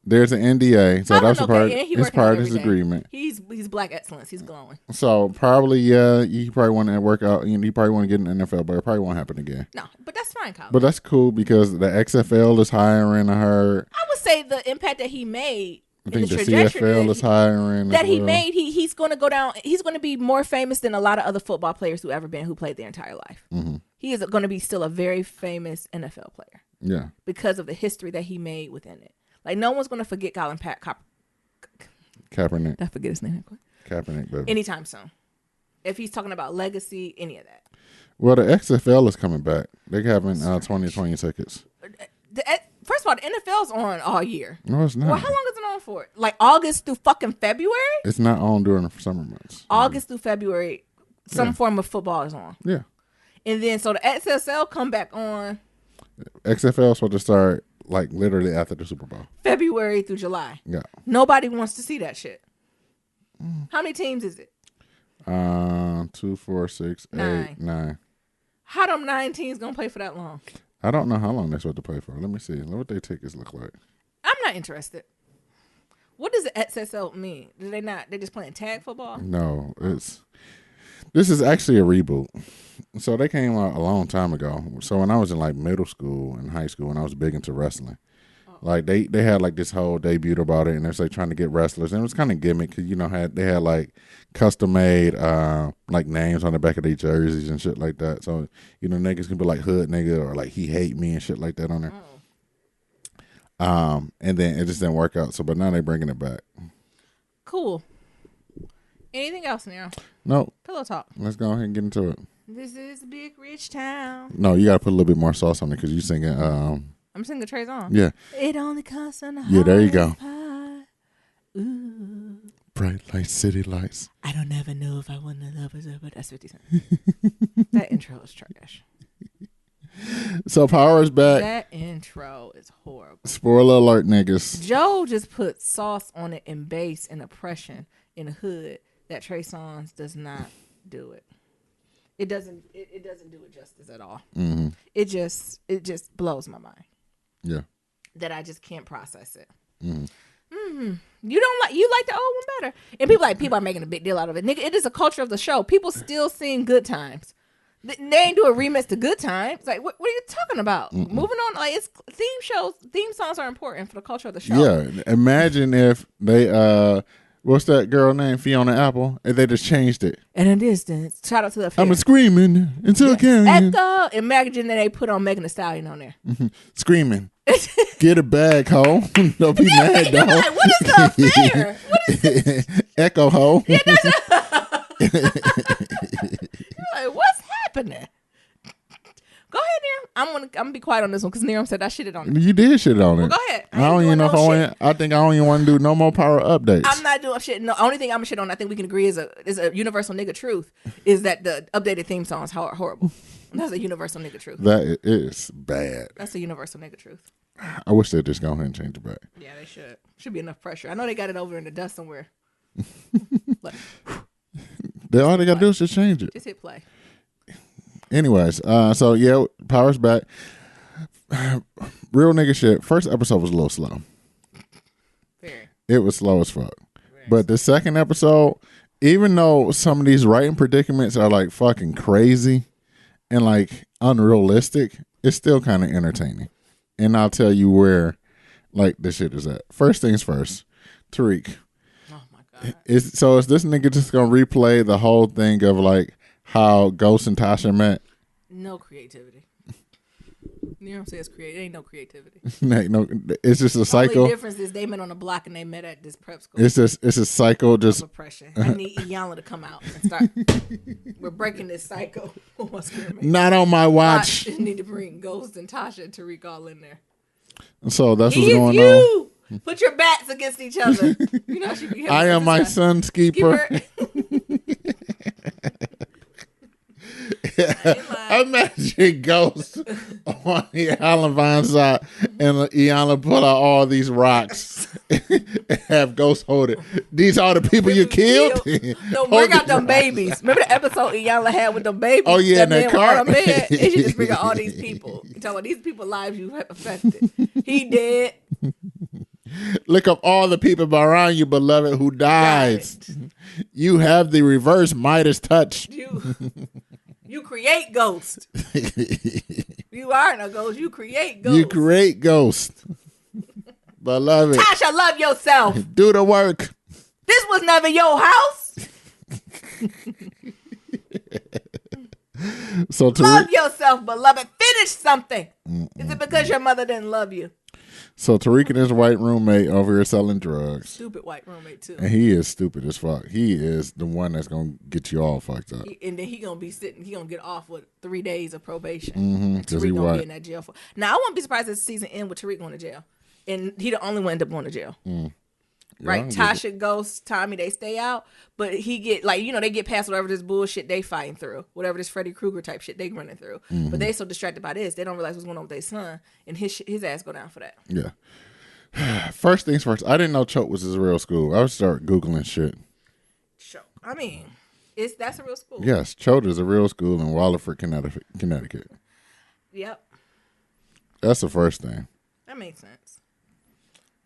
There's an NDA, so that's a part. It's part of his agreement. He's black excellence. He's glowing. So probably, yeah, you probably want to work out. You probably want to get in the NFL, but it probably won't happen again. No, but that's fine, Colin. But that's cool because the XFL is hiring her. I would say the impact that he made. I think the trajectory CFL is hiring that as he well. made. He's going to go down. He's going to be more famous than a lot of other football players who played their entire life. Mm-hmm. He is going to be still a very famous NFL player. Yeah, because of the history that he made within it. Like no one's going to forget Colin Kaepernick. I forget his name. Kaepernick, baby. Anytime soon. If he's talking about legacy, any of that. Well, the XFL is coming back. They're having 2020 tickets. First of all, the NFL's on all year. No, it's not. Well, how long is it on for? Like August through fucking February? It's not on during the summer months. August through February, some form of football is on. Yeah. And then so the XSL come back on XFL is supposed to start like literally after the Super Bowl. February through July. Yeah. Nobody wants to see that shit. How many teams is it? 2, 4, 6, 8, 9. How them 9 teams gonna play for that long? I don't know how long they're supposed to play for. Let me see. Look what their tickets look like. I'm not interested. What does the XSL mean? Do they not? They're just playing tag football? No, this is actually a reboot. So they came out a long time ago. So when I was in like middle school and high school, and I was big into wrestling, like they had like this whole debut about it, and they're like trying to get wrestlers, and it was kind of gimmick because they had like custom made like names on the back of their jerseys and shit like that. So niggas can be like hood nigga or like he hate me and shit like that on there. And then it just didn't work out. So but now they're bringing it back. Cool. Anything else, Nero? Nope. Pillow talk. Let's go ahead and get into it. This is a big rich town. No, you gotta put a little bit more sauce on it because you singing. I'm singing Trey's on. Yeah. It only costs on the Yeah, there you go. pie. Ooh. Bright lights, city lights. I don't ever know if I want to love us, but that's 50 Cent. That intro is trash. So Power's back. That intro is horrible. Spoiler alert, niggas. Joe just put sauce on it and bass and oppression in the hood that Trey Songz does not do it. It doesn't do it justice at all. Mm-hmm. It just blows my mind. Yeah. That I just can't process it. Mm-hmm. You like the old one better. And people are making a big deal out of it. Nigga, it is a culture of the show. People still sing Good Times. They ain't do a remix to Good Times. Like, what are you talking about? Mm-mm. Moving on, like, it's theme songs are important for the culture of the show. Yeah. Imagine if they what's that girl name? Fiona Apple, and they just changed it. In a distance. Shout out to the I'm screaming until I can't. Echo. Imagine that they put on Megan Thee Stallion on there. Mm-hmm. Screaming. Get a bag, ho. Don't be mad, dog. Like, what is the affair? What is this? Echo, ho. Yeah, like, what's happening? Go ahead, Near. I'm gonna be quiet on this one because Near said I shitted on it. You did shit on it. Well, go ahead. I don't even know if I want. I think I don't even want to do no more Power updates. I'm not doing shit. No, only thing I'm gonna shit on. I think we can agree is a universal nigga truth is that the updated theme songs are horrible. That's a universal nigga truth. That is bad. That's a universal nigga truth. I wish they'd just go ahead and change it back. Yeah, they should. Should be enough pressure. I know they got it over in the dust somewhere. Look, All they gotta do is just change it. just hit play. Anyways, so yeah, Power's back. Real nigga shit. First episode was a little slow. Very. It was slow as fuck. Very But the second episode, even though some of these writing predicaments are like fucking crazy and like unrealistic, it's still kind of entertaining. And I'll tell you where like this shit is at. First things first, Tariq. Oh my god. Is this nigga just gonna replay the whole thing of like how Ghost and Tasha met? No creativity. You know what I'm saying? It's creative. Ain't no creativity. No, it's just a The cycle. only difference is they met on the block and they met at this prep school. It's a cycle. Just oppression. I need Iyanla to come out and start. We're breaking this cycle. not on my watch. Need to bring Ghost and Tasha and Tariq all in there. So that's what's going on. Put your bats against each other. You know, I am my son's keeper. Imagine Ghost on the Island Vine side and Iyanla pull out all these rocks and have Ghost hold it. These are the people you killed? No, bring out them babies. Remember the episode Iyanla had with them babies? Oh, yeah, in that car. And she just bring out all these people. You talking about these people's lives you have affected. He dead. Look up all the people around you, beloved, who died. You have the reverse Midas touch. You create ghost. You are no ghost. You create ghost. You create ghost. Beloved. Tasha, love yourself. Do the work. This was never your house. So love yourself, beloved. Finish something. Is it because your mother didn't love you? So Tariq and his white roommate over here selling drugs. Stupid white roommate too. And he is stupid as fuck. He is the one that's gonna get you all fucked up. And then he gonna be sitting. He gonna get off with 3 days of probation. Mm-hmm, And Tariq gonna be in that jail for. Now I wouldn't be surprised if the season end with Tariq going to jail, and he the only one end up going to jail. Yeah, right? Tasha, Ghost, Tommy, they stay out, but he get they get past whatever this bullshit they fighting through, whatever this Freddy Krueger type shit they running through. But they so distracted by this, they don't realize what's going on with their son, and his ass go down for that. Yeah. First things first, I didn't know Choate was his real school. I would start Googling shit. Choate. I mean, that's a real school. Yes, Choate is a real school in Wallingford, Connecticut. Yep. That's the first thing. That makes sense.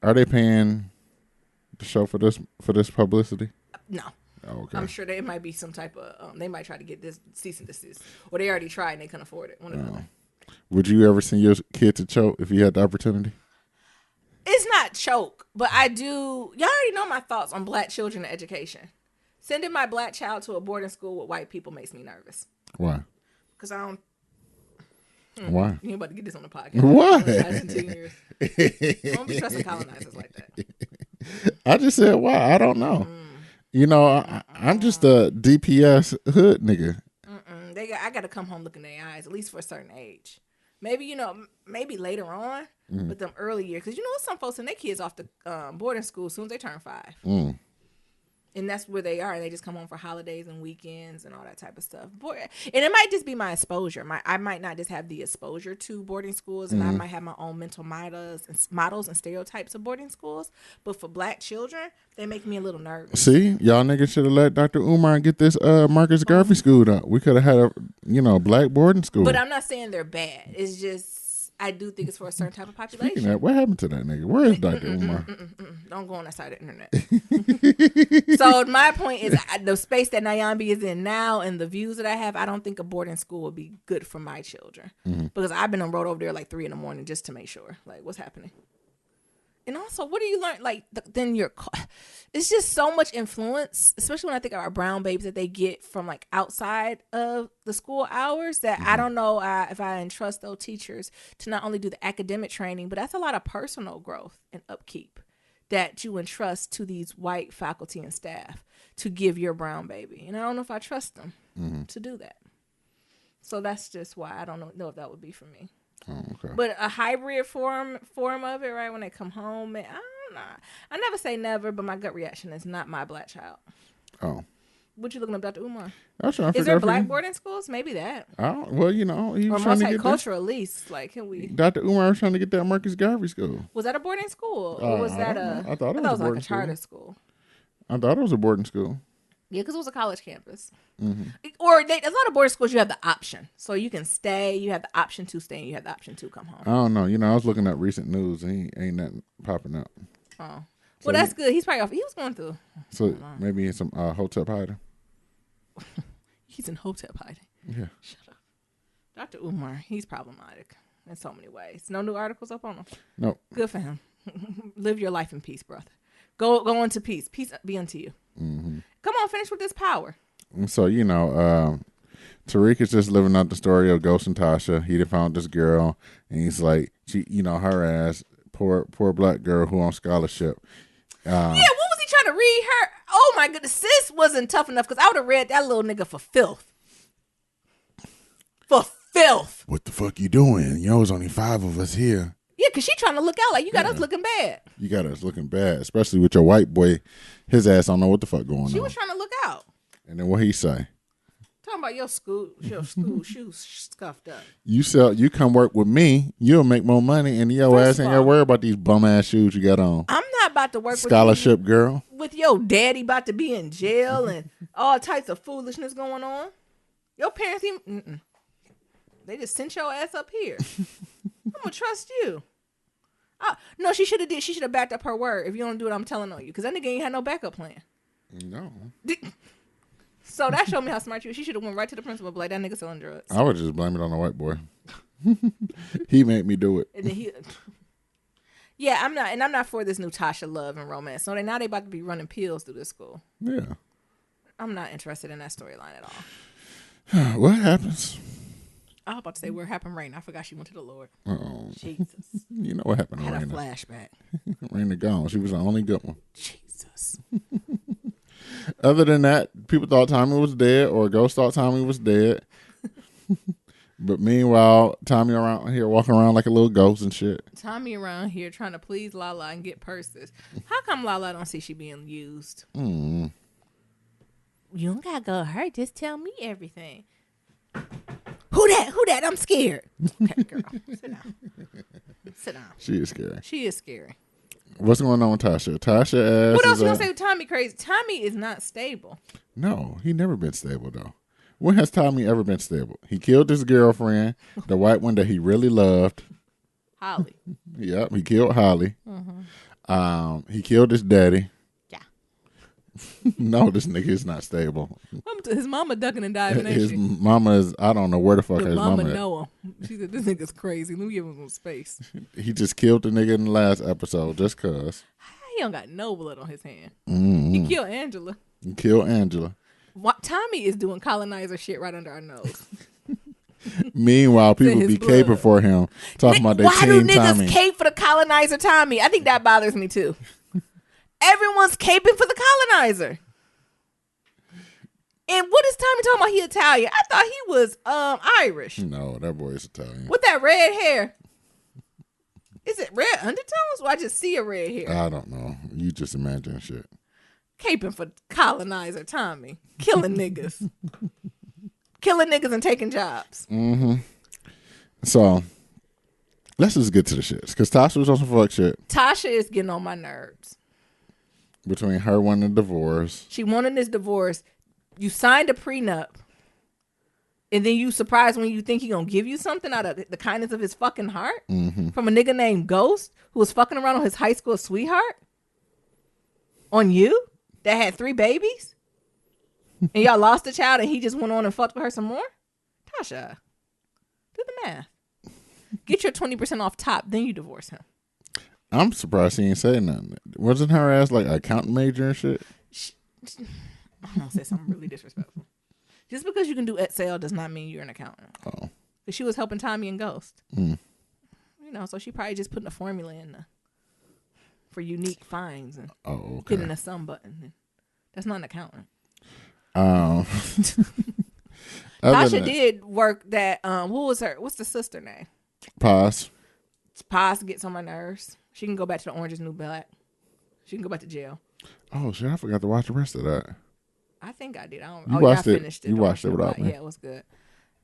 Are they paying the show for this publicity? No. Oh, okay. I'm sure there might be some type of they might try to get this cease and desist, or they already tried and they couldn't afford it. One of them. Would you ever send your kid to Choate if you had the opportunity? It's not choke, but I do. Y'all already know my thoughts on black children and education. Sending my black child to a boarding school with white people makes me nervous. Why? Because I don't. Why? You ain't about to get this on the podcast. Why? I don't be trusting colonizers like that. I just said why. I don't know. You know, I'm just a DPS hood nigga. I got to come home looking in their eyes, at least for a certain age. Maybe, maybe later on, but them early years. Because, some folks send their kids off to boarding school as soon as they turn 5. And that's where they are. They just come home for holidays and weekends and all that type of stuff. And it might just be my exposure. I might not just have the exposure to boarding schools, and I might have my own mental models and stereotypes of boarding schools. But for black children, they make me a little nervous. See, y'all niggas should have let Dr. Umar get this Marcus Garvey school up. We could have had a black boarding school. But I'm not saying they're bad. It's just I do think it's for a certain type of population. Speaking of that, what happened to that nigga? Where is Dr. Umar? Don't go on that side of the internet. So my point is the space that Nyambi is in now and the views that I have, I don't think a boarding school would be good for my children. Because I've been on road over there like 3 a.m. just to make sure. Like, what's happening? And also, what do you learn? Like, then it's just so much influence, especially when I think of our brown babies that they get from like outside of the school hours that I don't know if I entrust those teachers to not only do the academic training, but that's a lot of personal growth and upkeep that you entrust to these white faculty and staff to give your brown baby. And I don't know if I trust them to do that. So that's just why I don't know if that would be for me. Oh, okay. But a hybrid form of it, right? When they come home, I don't know. I never say never, but my gut reaction is not my black child. Oh. What you looking up, Dr. Umar? Is there black boarding schools? Maybe that. Well, he was or trying to get multicultural at least. Like, can we? Dr. Umar was trying to get that Marcus Garvey school. Was that a boarding school, or was that I thought it was like a charter school. I thought it was a boarding school. Yeah, because it was a college campus. Or a lot of boarding schools, you have the option. So you can stay, you have the option to stay, and you have the option to come home. I don't know. I was looking at recent news, and he ain't nothing popping up. Oh. Well, that's good. He's probably off. He was going through. So maybe in some hotel hiding. He's in hotel hiding. Yeah. Shut up. Dr. Umar, he's problematic in so many ways. No new articles up on him? No. Good for him. Live your life in peace, brother. Go into peace. Peace be unto you. Come on, finish with this power. So, Tariq is just living out the story of Ghost and Tasha. He found this girl, and he's like, her ass, poor black girl who on scholarship. What was he trying to read her? Oh, my goodness. Sis wasn't tough enough because I would have read that little nigga for filth. For filth. What the fuck you doing? There's only 5 of us here. Yeah, because she trying to look out like you got us looking bad. You got us looking bad, especially with your white boy. His ass don't know what the fuck going on. She was trying to look out. And then what he say? Talking about your school shoes scuffed up. You come work with me, you'll make more money, and your ass ain't got to worry about these bum ass shoes you got on. I'm not about to work scholarship with girl. With your daddy about to be in jail and all types of foolishness going on. Your parents even they just sent your ass up here. I'm gonna trust you. No, she should have She should have backed up her word. If you don't do it, I'm telling on you. Because that nigga ain't had no backup plan. No. So that showed me how smart you. She should have went right to the principal, like that nigga selling drugs. I would just blame it on the white boy. He made me do it. And then yeah, I'm not for this new Tasha love and romance. So now they about to be running pills through this school. Yeah. I'm not interested in that storyline at all. What happens? I was about to say where happened Rain. I forgot she went to the Lord. Oh, Jesus. You know what happened to I had Raina? a flashback. Raina gone. She was the only good one. Jesus. Other than that, people thought Tommy was dead, or Ghost thought Tommy was dead. But meanwhile, Tommy around here walking around like a little ghost and shit. Tommy around here trying to please Lala and get purses. How come Lala don't see she being used? You don't gotta go her. Just tell me everything. Who that? I'm scared. Okay, girl. Sit down. She is scary. She is scary. What's going on with Tasha? Tasha ass. What else you gonna say with Tommy crazy? Tommy is not stable. No, he never been stable though. When has Tommy ever been stable? He killed his girlfriend, the white one that he really loved. Holly. Yep, he killed Holly. He killed his daddy. Yeah. No, this nigga is not stable. His mama ducking and diving, ain't His she? mama is, I don't know where the fuck The his mama mama know him. She said, this nigga's crazy. Let me give him some space. He just killed the nigga in the last episode just cause. He don't got no blood on his hand. Mm-hmm. He killed Angela. He killed Angela. Tommy is doing colonizer shit right under our nose. Meanwhile, people be blood. caping for him, talking about they Why do team niggas Tommy. cape for the colonizer Tommy? I think that bothers me too. Everyone's caping for the colonizer. And what is Tommy talking about? He Italian. I thought he was Irish. No, that boy is Italian. With that red hair. Is it red undertones? Or I just see a red hair? I don't know. You just imagine shit. caping for colonizer Tommy, killing niggas, killing niggas and taking jobs. So let's just get to the shits, because Tasha was on some fuck shit. Tasha is getting on my nerves. Between her wanting a divorce, she wanted this divorce. You signed a prenup, and then you surprised when you think he gonna give you something out of the kindness of his fucking heart from a nigga named Ghost who was fucking around on his high school sweetheart. On you that had 3 babies, and y'all lost a child, and he just went on and fucked with her some more. Tasha, do the math. Get your 20% off top, then you divorce him. I'm surprised he ain't saying nothing. Wasn't her ass like an accountant major and shit? I'm gonna say something really disrespectful. Just because you can do Excel does not mean you're an accountant. Oh, because she was helping Tommy and Ghost. You know, so she probably just putting a formula in for unique finds and hitting a sum button. That's not an accountant. Tasha did work that. Who was her? What's the sister name? Paz. Paz gets on my nerves. She can go back to the Orange is New Black. She can go back to jail. Oh shit! I forgot to watch the rest of that. I think I did. I don't. You watched I it. Finished it. You watched it without me. Yeah, it was good.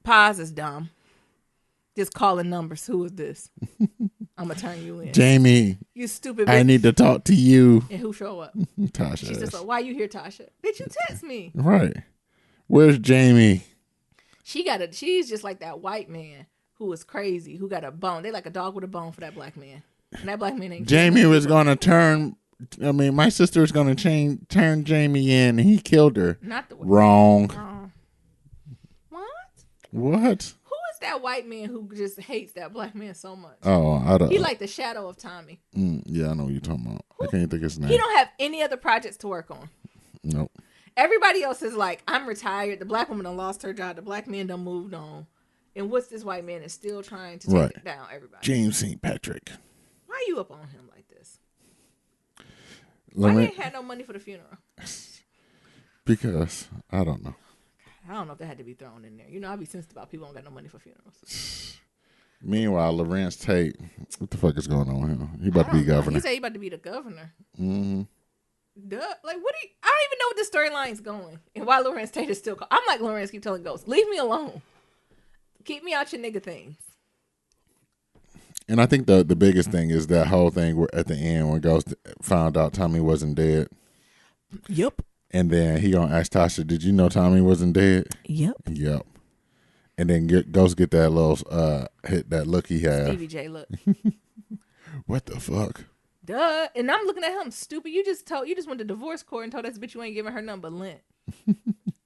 Paz is dumb. Just calling numbers. Who is this? I'm gonna turn you in. Jamie. You stupid bitch. I need to talk to you. And who show up? Tasha. She's just like, why you here, Tasha? Bitch, you text me. Right. Where's Jamie? She's just like that white man who is crazy, who got a bone. They like a dog with a bone for that black man. And that black man ain't. Jamie was gonna turn. I mean, my sister was gonna turn Jamie in, and he killed her. Not the wrong. What? What? Who is that white man who just hates that black man so much? Oh, I don't. He like the shadow of Tommy. Yeah, I know what you're talking about. I can't think of his name. He don't have any other projects to work on. Nope. Everybody else is like, I'm retired. The black woman done lost her job. The black man done moved on. And what's this white man is still trying to take down everybody? James St. Patrick. Why you up on him like this? Why they ain't had no money for the funeral? Because I don't know. I don't know if that had to be thrown in there. You know, I be sensitive about people don't got no money for funerals. Meanwhile, Lorenz Tate, what the fuck is going on with him? He about to be governor. He said he about to be the governor. Duh. Like, what do you... I don't even know what the storyline's going. And why Lorenz Tate is still... I'm like Lorenz, keep telling Ghost, leave me alone. Keep me out your nigga things. And I think the biggest thing is that whole thing where at the end when Ghost found out Tommy wasn't dead. Yep. And then he gonna ask Tasha, did you know Tommy wasn't dead? Yep. And then Ghost get that little hit, that look he had. Stevie J look. What the fuck? Duh. And I'm looking at him, stupid. You just went to divorce court and told that bitch you ain't giving her nothing but lint.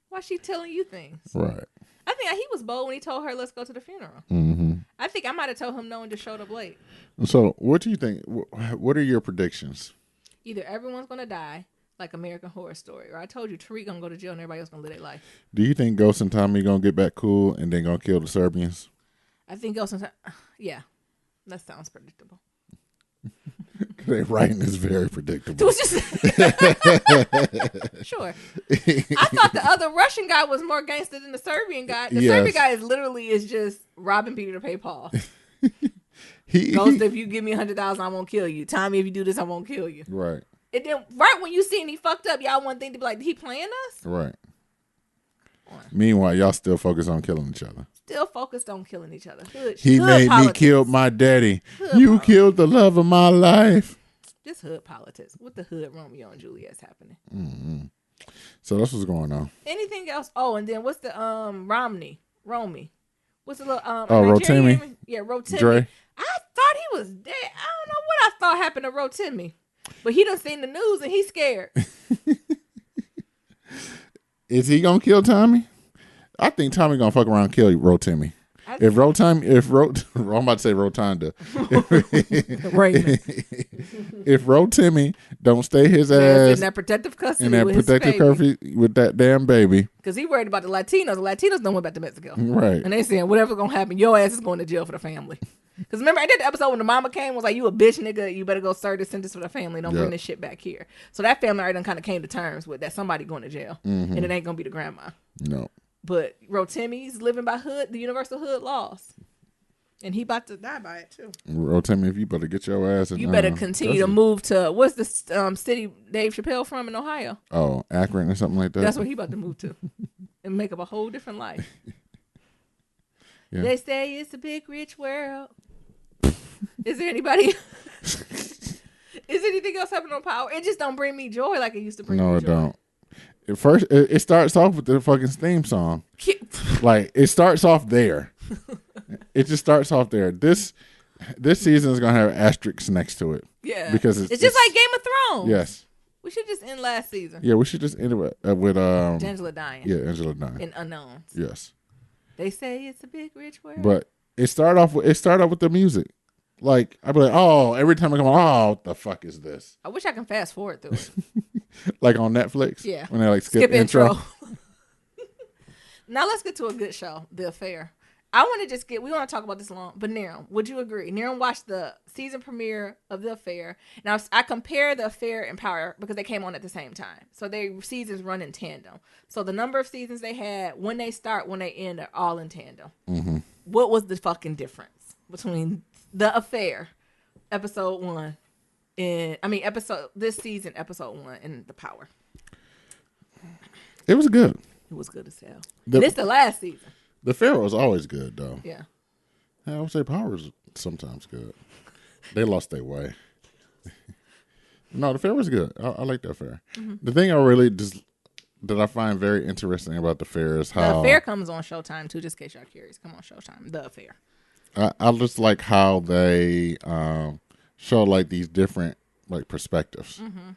Why she telling you things? Right. I think he was bold when he told her, let's go to the funeral. I think I might have told him no and just showed up late. So what do you think? What are your predictions? Either everyone's going to die, like American Horror Story, or I told you Tariq going to go to jail and everybody else going to live their life. Do you think Ghost and Tommy going to get back cool and then going to kill the Serbians? I think Ghost and yeah, that sounds predictable. Their writing is very predictable. Sure. I thought the other Russian guy was more gangster than the Serbian guy. The Serbian guy is just robbing Peter to pay Paul. Ghost, if you give me $100,000, I won't kill you. Tommy, if you do this, I won't kill you. Right. And then right when you see he fucked up, y'all want thing to be like, he playing us? Right. Meanwhile, y'all still focus on killing each other. Still focused on killing each other. He made politics. Me kill my daddy. You politics. Killed the love of my life. Just hood politics. What the hood Romeo and Juliet's happening? So that's what's going on. Anything else? Oh, and then what's the Romy? What's the little Rotimi? Yeah, Rotimi. Dre. I thought he was dead. I don't know what I thought happened to Rotimi. But he done seen the news and he's scared. Is he gonna kill Tommy? I think Tommy gonna fuck around and kill Rotimi. I'm about to say Rotunda. If Rotimi don't stay his ass in that protective custody with that damn baby, because he worried about the Latinos. The Latinos don't went back to Mexico, right? And they saying whatever's gonna happen, your ass is going to jail for the family. Because remember, I did the episode when the mama came, was like, you a bitch nigga, you better go serve this sentence for the family. Don't bring this shit back here. So that family already done kind of came to terms with that somebody going to jail. And it ain't going to be the grandma. No. But Rotimi's living by the universal hood laws. And he about to die by it too. Tell me if you better get your ass in. You better continue to move to what's the city Dave Chappelle from in Ohio? Oh, Akron or something like that. That's where he about to move to, and make up a whole different life. Yeah. They say it's a big rich world. Is there anybody? Is anything else happening on Power? It just don't bring me joy like it used to bring me joy. No, it don't. At first, it starts off with the fucking theme song. Like, it starts off there. It just starts off there. This season is going to have asterisks next to it. Yeah. Because it's just like Game of Thrones. Yes. We should just end last season. Yeah, we should just end it with Angela dying. Yeah, Angela dying. And unknowns. Yes. They say it's a big rich world. But it started off with the music. Like, I'd be like, oh, every time I come on, oh, what the fuck is this? I wish I can fast forward through it. Like on Netflix? Yeah. When they like skip intro. Now let's get to a good show, The Affair. We want to talk about this long, but Niram, would you agree? Niram watched the season premiere of The Affair. Now, I compare The Affair and Power because they came on at the same time. So their seasons run in tandem. So the number of seasons they had, when they start, when they end, are all in tandem. Mm-hmm. What was the fucking difference between The Affair, episode 1, this season, episode 1, and The Power? It was good. It was good as hell. This the last season. The Affair was always good, though. Yeah. I would say Power is sometimes good. They lost their way. No, The Affair was good. I like The Affair. Mm-hmm. The thing that I find very interesting about The Affair is how... The Affair comes on Showtime, too, just in case y'all curious. Come on Showtime. The Affair. I just like how they show, like, these different, like, perspectives. Mm-hmm.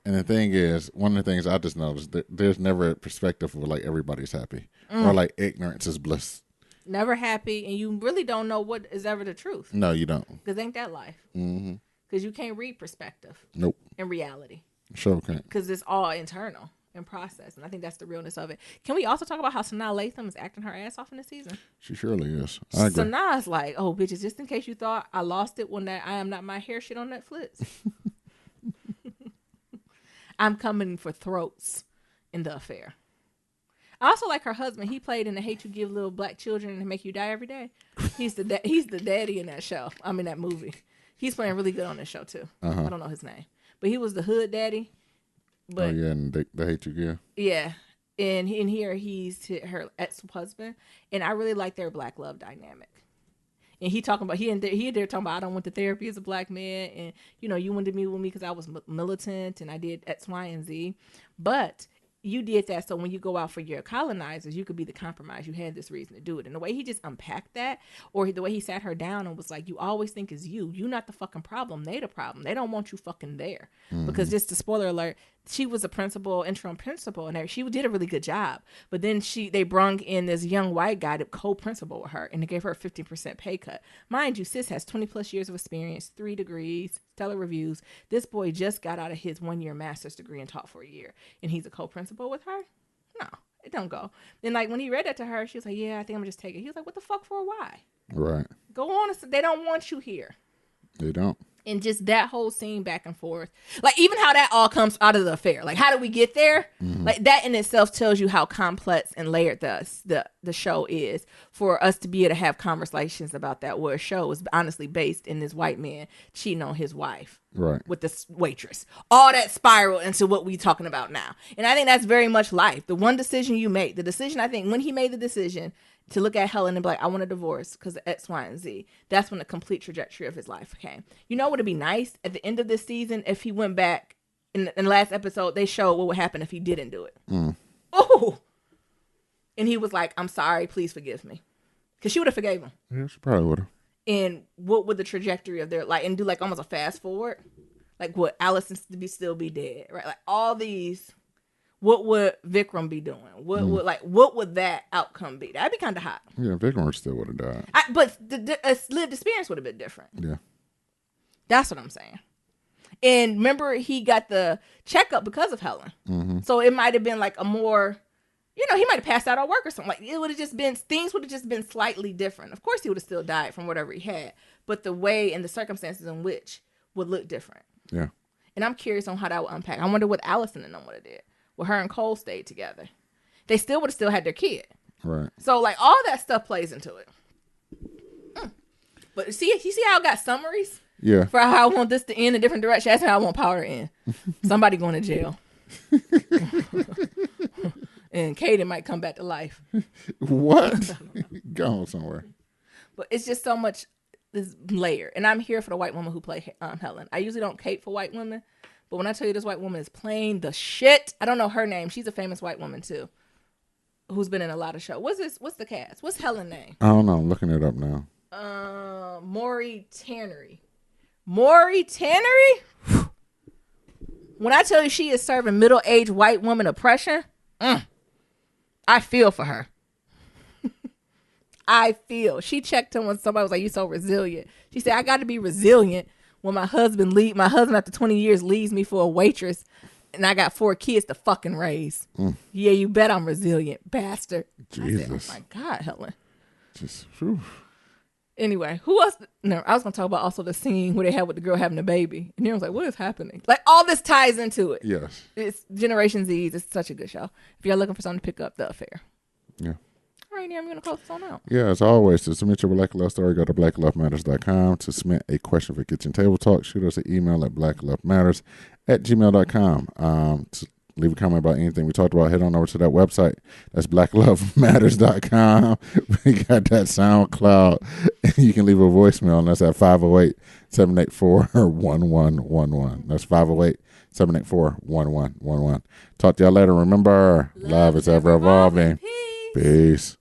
And the thing is, one of the things I just noticed, that there's never a perspective where, like, everybody's happy. Or, like, ignorance is bliss. Never happy, and you really don't know what is ever the truth. No, you don't. Because ain't that life? Mm-hmm. Because you can't read perspective. Nope. In reality. Sure can't. Because it's all internal and process, and I think that's the realness of it. Can we also talk about how Sanaa Lathan is acting her ass off in the season? She surely is. I agree. Sanaa's like, oh, bitches, just in case you thought I lost it when that I Am Not My Hair shit on Netflix. I'm coming for throats in The Affair. I also like her husband. He played in The Hate You Give Little Black Children and Make You Die Every Day. He's the daddy in that show. That movie. He's playing really good on this show too. I don't know his name, but he was the hood daddy. But, oh yeah, and They Hate You Give. Yeah, and in here he's her ex-husband, and I really like their black love dynamic. And he talking about he there talking about I don't want the therapy as a black man, and you wanted to meet with me because I was militant and I did X, Y, and Z, but you did that so when you go out for your colonizers, you could be the compromise. You had this reason to do it. And the way he just unpacked that, or the way he sat her down and was like, you always think it's you. You not the fucking problem. They the problem. They don't want you fucking there. Mm-hmm. Because just the spoiler alert, she was a interim principal, and she did a really good job. But then they brung in this young white guy to co-principal with her, and they gave her a 15% pay cut. Mind you, sis has 20 plus years of experience, 3 degrees, stellar reviews. This boy just got out of his 1-year master's degree and taught for a year, and he's a co-principal with her? No, it don't go. Then when he read that to her, she was like, yeah, I think I'm gonna just take it. He was like, what the fuck for? Why? Right. Go on. They don't want you here. They don't. And just that whole scene back and forth, like even how that all comes out of The Affair, like how did we get there? Mm-hmm. Like that in itself tells you how complex and layered the show is for us to be able to have conversations about that. Where a show is honestly based in this white man cheating on his wife, right, with this waitress. All that spiral into what we talking about now, and I think that's very much life. The one decision you make, the decision I think when he made the decision to look at Helen and be like, I want a divorce because of X, Y, and Z. That's when the complete trajectory of his life came. You know what would be nice at the end of this season if he went back in the last episode, they showed what would happen if he didn't do it. Mm. Oh! And he was like, I'm sorry, please forgive me. Because she would have forgave him. Yeah, she probably would have. And what would the trajectory of their, like, and do like almost a fast forward? Like, what, Allison still be dead, right? Like, all these... What would Vikram be doing? What would that outcome be? That'd be kind of hot. Yeah, Vikram still would have died. But the lived experience would have been different. Yeah. That's what I'm saying. And remember, he got the checkup because of Helen. Mm-hmm. So it might have been like a more, he might have passed out at work or something. Like it would have just been, things would have just been slightly different. Of course, he would have still died from whatever he had. But the way and the circumstances in which would look different. Yeah. And I'm curious on how that would unpack. I wonder what Allison and them would have did. Well, her and Cole stayed together. They still would have had their kid. Right. So, like, all that stuff plays into it. But see, you see how I got summaries Yeah. for how I want this to end in a different direction. That's how I want Power to end. Somebody going to jail. And Kaden might come back to life. What? Go somewhere. But it's just so much this layer. And I'm here for the white woman who played Helen. I usually don't cape for white women. But when I tell you this white woman is playing the shit, I don't know her name. She's a famous white woman too, who's been in a lot of shows. What's the cast? What's Helen's name? I don't know. I'm looking it up now. Maury Tannery. Maury Tannery? When I tell you she is serving middle-aged white woman oppression, I feel for her. I feel. She checked in when somebody was like, "You so resilient." She said, "I got to be resilient when my husband after 20 years leaves me for a waitress, and I got 4 kids to fucking raise." Yeah, you bet I'm resilient, bastard. Jesus. I said, "Oh my God, Helen." Just, whew. Anyway, who else? No, I was gonna talk about also the scene where they had with the girl having a baby, and everyone was like, "What is happening?" Like all this ties into it. Yes. It's Generation Z. It's such a good show. If you're looking for something to pick up, The Affair. Yeah. All right, now I'm gonna close this on out. Yeah, as always, to submit your Black Love story, go to blacklovematters.com. To submit a question for Kitchen Table Talk, shoot us an email at blacklovematters@gmail.com. To leave a comment about anything we talked about, head on over to that website. That's blacklovematters.com. We got that SoundCloud. You can leave a voicemail, and that's at 508-784-1111. That's 508-784-1111. Talk to y'all later. Remember, love is ever evolving. Peace. Peace.